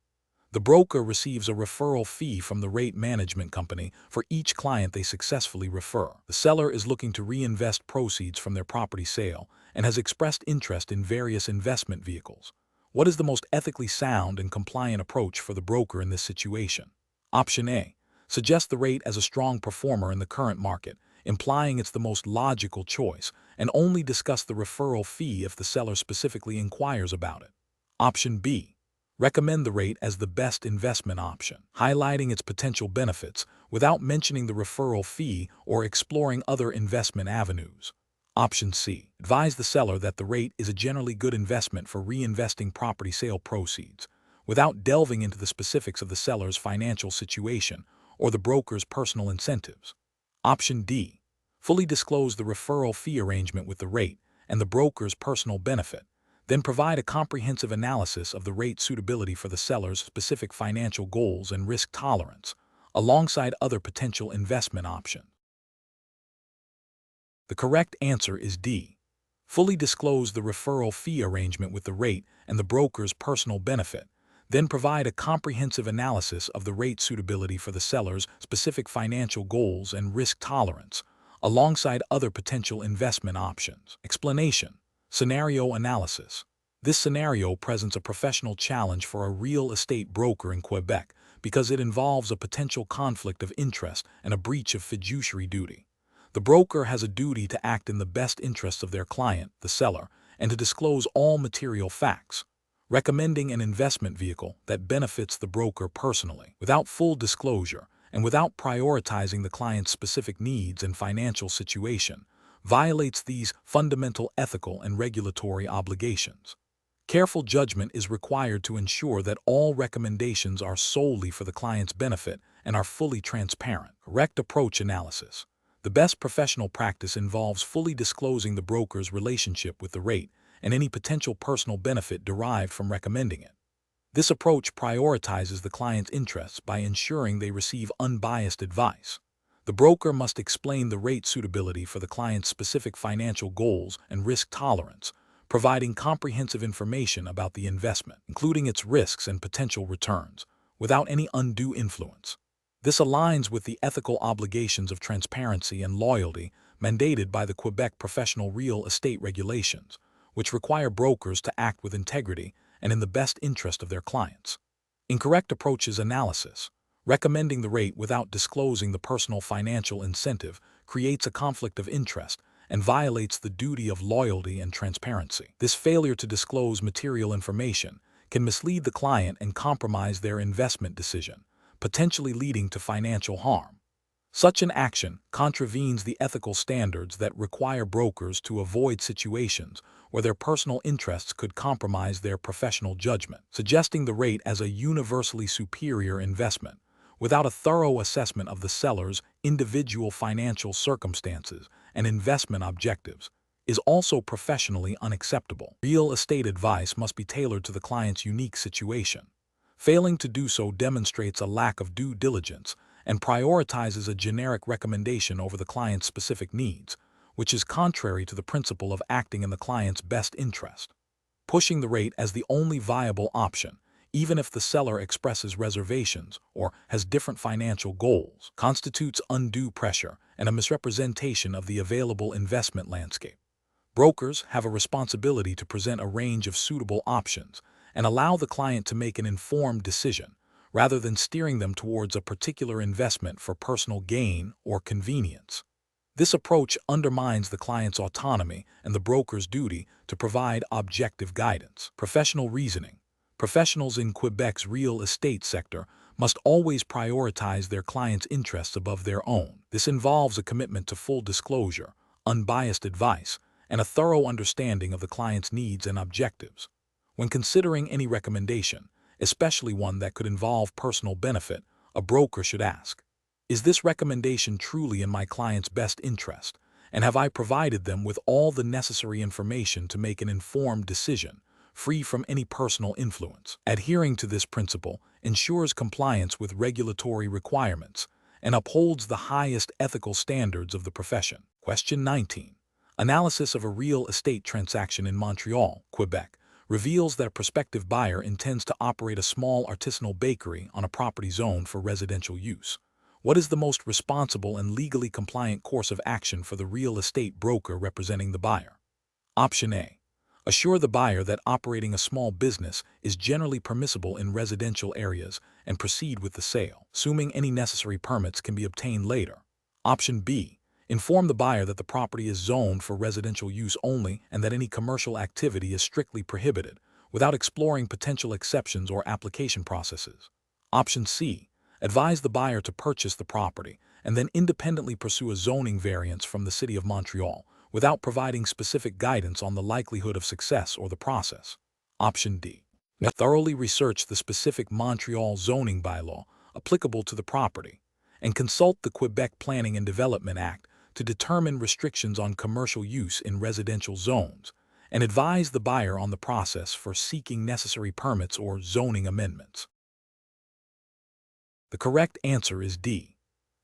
The broker receives a referral fee from the rate management company for each client they successfully refer. The seller is looking to reinvest proceeds from their property sale and has expressed interest in various investment vehicles. What is the most ethically sound and compliant approach for the broker in this situation? Option A. Suggests the rate as a strong performer in the current market, implying it's the most logical choice, and only discuss the referral fee if the seller specifically inquires about it. Option B. Recommend the rate as the best investment option, highlighting its potential benefits without mentioning the referral fee or exploring other investment avenues. Option C. Advise the seller that the rate is a generally good investment for reinvesting property sale proceeds, without delving into the specifics of the seller's financial situation or the broker's personal incentives. Option D. Fully disclose the referral fee arrangement with the rate and the broker's personal benefit, then provide a comprehensive analysis of the rate suitability for the seller's specific financial goals and risk tolerance, alongside other potential investment options. The correct answer is D. Fully disclose the referral fee arrangement with the rate and the broker's personal benefit, then provide a comprehensive analysis of the rate suitability for the seller's specific financial goals and risk tolerance, alongside other potential investment options. Explanation. Scenario analysis. This scenario presents a professional challenge for a real estate broker in Quebec because it involves a potential conflict of interest and a breach of fiduciary duty. The broker has a duty to act in the best interests of their client, the seller, and to disclose all material facts, recommending an investment vehicle that benefits the broker personally. Without full disclosure and without prioritizing the client's specific needs and financial situation, violates these fundamental ethical and regulatory obligations. Careful judgment is required to ensure that all recommendations are solely for the client's benefit and are fully transparent. Correct approach analysis. The best professional practice involves fully disclosing the broker's relationship with the rate and any potential personal benefit derived from recommending it. This approach prioritizes the client's interests by ensuring they receive unbiased advice. The broker must explain the rate suitability for the client's specific financial goals and risk tolerance, providing comprehensive information about the investment, including its risks and potential returns, without any undue influence. This aligns with the ethical obligations of transparency and loyalty mandated by the Quebec professional real estate regulations, which require brokers to act with integrity and in the best interest of their clients. Incorrect approaches analysis. Recommending the rate without disclosing the personal financial incentive creates a conflict of interest and violates the duty of loyalty and transparency. This failure to disclose material information can mislead the client and compromise their investment decision, potentially leading to financial harm. Such an action contravenes the ethical standards that require brokers to avoid situations where their personal interests could compromise their professional judgment. Suggesting the rate as a universally superior investment, without a thorough assessment of the seller's individual financial circumstances and investment objectives, is also professionally unacceptable. Real estate advice must be tailored to the client's unique situation. Failing to do so demonstrates a lack of due diligence and prioritizes a generic recommendation over the client's specific needs, which is contrary to the principle of acting in the client's best interest. Pushing the rate as the only viable option, even if the seller expresses reservations or has different financial goals, constitutes undue pressure and a misrepresentation of the available investment landscape. Brokers have a responsibility to present a range of suitable options and allow the client to make an informed decision, rather than steering them towards a particular investment for personal gain or convenience. This approach undermines the client's autonomy and the broker's duty to provide objective guidance. Professional reasoning. Professionals in Quebec's real estate sector must always prioritize their clients' interests above their own. This involves a commitment to full disclosure, unbiased advice, and a thorough understanding of the client's needs and objectives. When considering any recommendation, especially one that could involve personal benefit, a broker should ask, is this recommendation truly in my client's best interest, and have I provided them with all the necessary information to make an informed decision, free from any personal influence? Adhering to this principle ensures compliance with regulatory requirements and upholds the highest ethical standards of the profession. Question 19. Analysis of a real estate transaction in Montreal, Quebec, reveals that a prospective buyer intends to operate a small artisanal bakery on a property zoned for residential use. What is the most responsible and legally compliant course of action for the real estate broker representing the buyer? Option A. Assure the buyer that operating a small business is generally permissible in residential areas and proceed with the sale, assuming any necessary permits can be obtained later. Option B. Inform the buyer that the property is zoned for residential use only and that any commercial activity is strictly prohibited, without exploring potential exceptions or application processes. Option C. Advise the buyer to purchase the property and then independently pursue a zoning variance from the City of Montreal, without providing specific guidance on the likelihood of success or the process. Option D. Thoroughly research the specific Montreal zoning bylaw applicable to the property and consult the Quebec Planning and Development Act to determine restrictions on commercial use in residential zones, and advise the buyer on the process for seeking necessary permits or zoning amendments. The correct answer is D.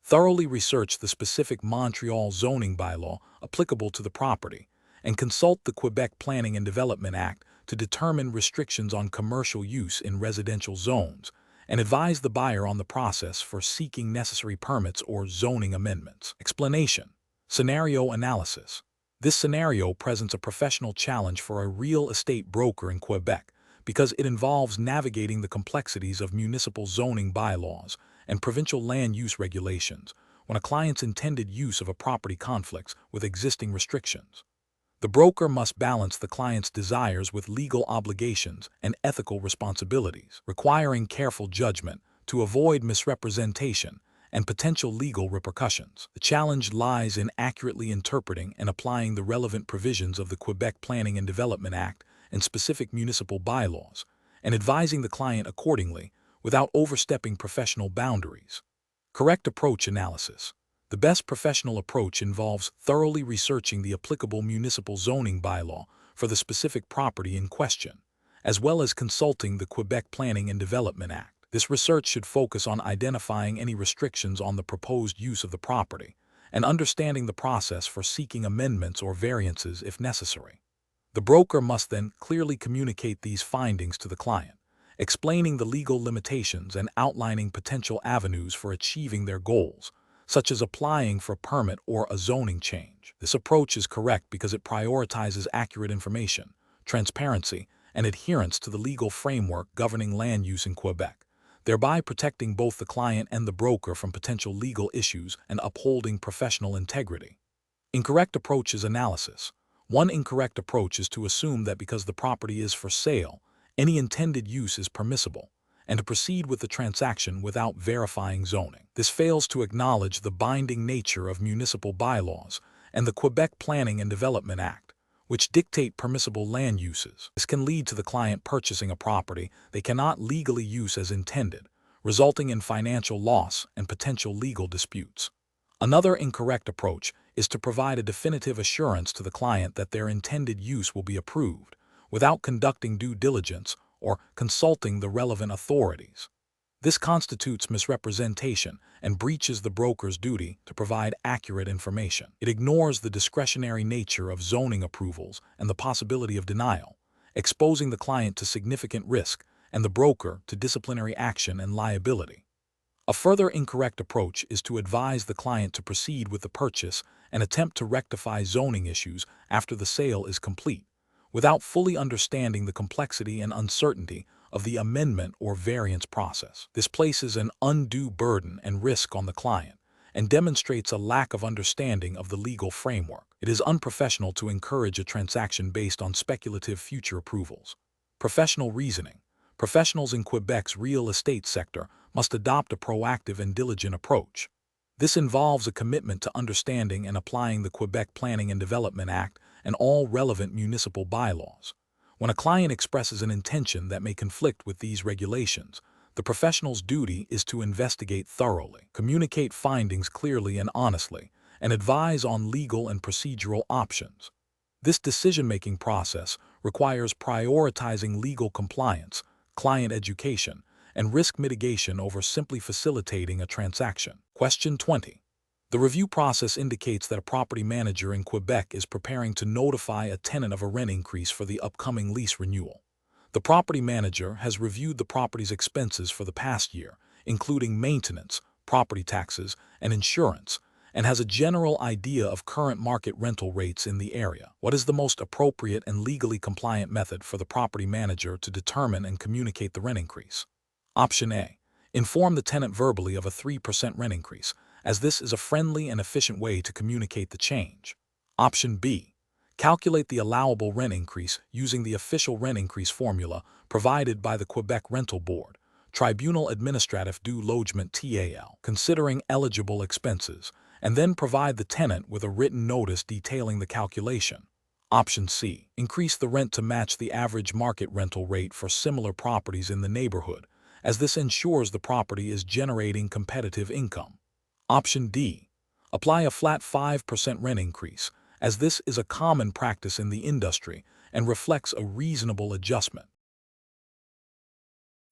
Thoroughly research the specific Montreal zoning bylaw applicable to the property and consult the Quebec Planning and Development Act to determine restrictions on commercial use in residential zones, and advise the buyer on the process for seeking necessary permits or zoning amendments. Explanation. Scenario analysis. This scenario presents a professional challenge for a real estate broker in Quebec because it involves navigating the complexities of municipal zoning bylaws and provincial land use regulations when a client's intended use of a property conflicts with existing restrictions. The broker must balance the client's desires with legal obligations and ethical responsibilities, requiring careful judgment to avoid misrepresentation and potential legal repercussions. The challenge lies in accurately interpreting and applying the relevant provisions of the Quebec Planning and Development Act and specific municipal bylaws, and advising the client accordingly without overstepping professional boundaries. Correct approach analysis. The best professional approach involves thoroughly researching the applicable municipal zoning bylaw for the specific property in question, as well as consulting the Quebec Planning and Development Act. This research should focus on identifying any restrictions on the proposed use of the property and understanding the process for seeking amendments or variances if necessary. The broker must then clearly communicate these findings to the client, explaining the legal limitations and outlining potential avenues for achieving their goals, such as applying for a permit or a zoning change. This approach is correct because it prioritizes accurate information, transparency, and adherence to the legal framework governing land use in Quebec, thereby protecting both the client and the broker from potential legal issues and upholding professional integrity. Incorrect approach is analysis. One incorrect approach is to assume that because the property is for sale, any intended use is permissible, and to proceed with the transaction without verifying zoning. This fails to acknowledge the binding nature of municipal bylaws and the Quebec Planning and Development Act, which dictate permissible land uses. This can lead to the client purchasing a property they cannot legally use as intended, resulting in financial loss and potential legal disputes. Another incorrect approach is to provide a definitive assurance to the client that their intended use will be approved, without conducting due diligence or consulting the relevant authorities. This constitutes misrepresentation and breaches the broker's duty to provide accurate information. It ignores the discretionary nature of zoning approvals and the possibility of denial, exposing the client to significant risk and the broker to disciplinary action and liability. A further incorrect approach is to advise the client to proceed with the purchase and attempt to rectify zoning issues after the sale is complete, without fully understanding the complexity and uncertainty of the amendment or variance process. This places an undue burden and risk on the client and demonstrates a lack of understanding of the legal framework. It is unprofessional to encourage a transaction based on speculative future approvals. Professional reasoning. Professionals in Quebec's real estate sector must adopt a proactive and diligent approach. This involves a commitment to understanding and applying the Quebec Planning and Development Act and all relevant municipal bylaws. When a client expresses an intention that may conflict with these regulations, the professional's duty is to investigate thoroughly, communicate findings clearly and honestly, and advise on legal and procedural options. This decision-making process requires prioritizing legal compliance, client education, and risk mitigation over simply facilitating a transaction. Question 20. The review process indicates that a property manager in Quebec is preparing to notify a tenant of a rent increase for the upcoming lease renewal. The property manager has reviewed the property's expenses for the past year, including maintenance, property taxes, and insurance, and has a general idea of current market rental rates in the area. What is the most appropriate and legally compliant method for the property manager to determine and communicate the rent increase? Option A. Inform the tenant verbally of a 3% rent increase, as this is a friendly and efficient way to communicate the change. Option B. Calculate the allowable rent increase using the official rent increase formula provided by the Quebec Rental Board, Tribunal Administratif du Logement TAL, considering eligible expenses, and then provide the tenant with a written notice detailing the calculation. Option C. Increase the rent to match the average market rental rate for similar properties in the neighborhood, as this ensures the property is generating competitive income. Option D. Apply a flat 5% rent increase, as this is a common practice in the industry and reflects a reasonable adjustment.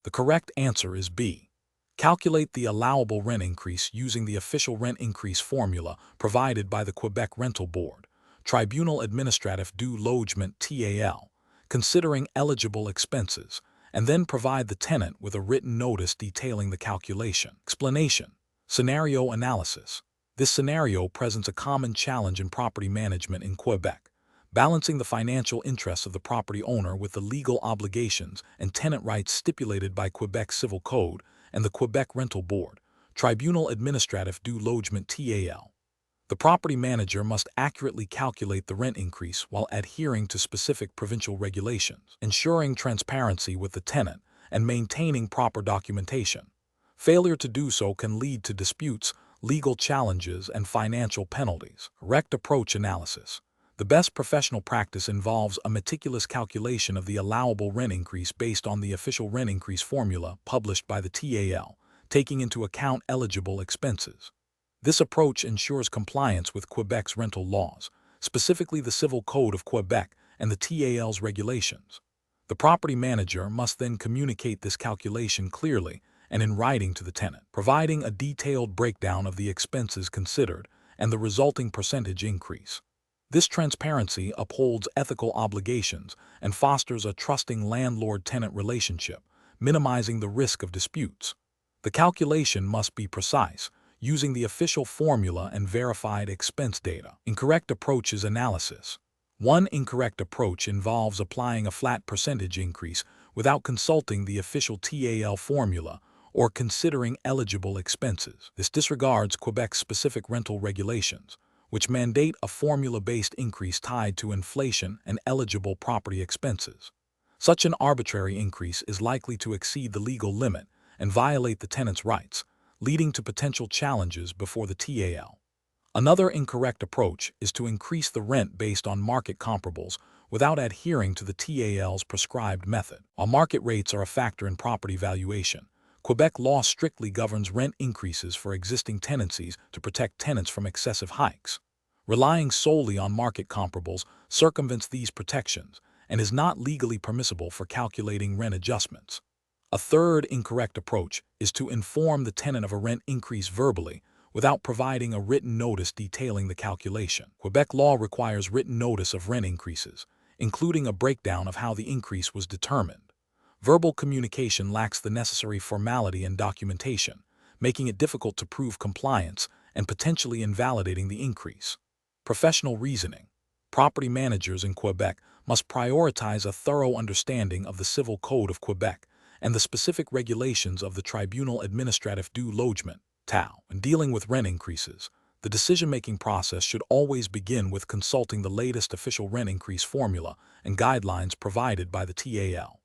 The correct answer is B. Calculate the allowable rent increase using the official rent increase formula provided by the Quebec Rental Board, Tribunal Administratif du Logement TAL, considering eligible expenses, and then provide the tenant with a written notice detailing the calculation. Explanation. Scenario analysis. This scenario presents a common challenge in property management in Quebec, balancing the financial interests of the property owner with the legal obligations and tenant rights stipulated by Quebec Civil Code and the Quebec Rental Board, Tribunal Administratif du Logement TAL. The property manager must accurately calculate the rent increase while adhering to specific provincial regulations, ensuring transparency with the tenant, and maintaining proper documentation. Failure to do so can lead to disputes, legal challenges, and financial penalties. Correct approach analysis. The best professional practice involves a meticulous calculation of the allowable rent increase based on the official rent increase formula published by the TAL, taking into account eligible expenses. This approach ensures compliance with Quebec's rental laws, specifically the Civil Code of Quebec and the TAL's regulations. The property manager must then communicate this calculation clearly and in writing to the tenant, providing a detailed breakdown of the expenses considered and the resulting percentage increase. This transparency upholds ethical obligations and fosters a trusting landlord-tenant relationship, minimizing the risk of disputes. The calculation must be precise, using the official formula and verified expense data. Incorrect approaches analysis. One incorrect approach involves applying a flat percentage increase without consulting the official TAL formula or considering eligible expenses. This disregards Quebec's specific rental regulations, which mandate a formula-based increase tied to inflation and eligible property expenses. Such an arbitrary increase is likely to exceed the legal limit and violate the tenant's rights, leading to potential challenges before the TAL. Another incorrect approach is to increase the rent based on market comparables without adhering to the TAL's prescribed method. While market rates are a factor in property valuation, Quebec law strictly governs rent increases for existing tenancies to protect tenants from excessive hikes. Relying solely on market comparables circumvents these protections and is not legally permissible for calculating rent adjustments. A third incorrect approach is to inform the tenant of a rent increase verbally without providing a written notice detailing the calculation. Quebec law requires written notice of rent increases, including a breakdown of how the increase was determined. Verbal communication lacks the necessary formality and documentation, making it difficult to prove compliance and potentially invalidating the increase. Professional reasoning. Property managers in Quebec must prioritize a thorough understanding of the Civil Code of Quebec and the specific regulations of the Tribunal Administratif du Logement (TAL). When dealing with rent increases, the decision-making process should always begin with consulting the latest official rent increase formula and guidelines provided by the TAL.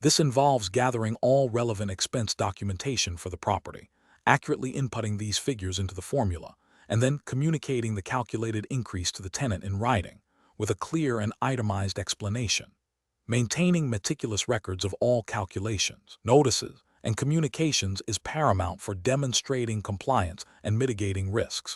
This involves gathering all relevant expense documentation for the property, accurately inputting these figures into the formula, and then communicating the calculated increase to the tenant in writing, with a clear and itemized explanation. Maintaining meticulous records of all calculations, notices, and communications is paramount for demonstrating compliance and mitigating risks.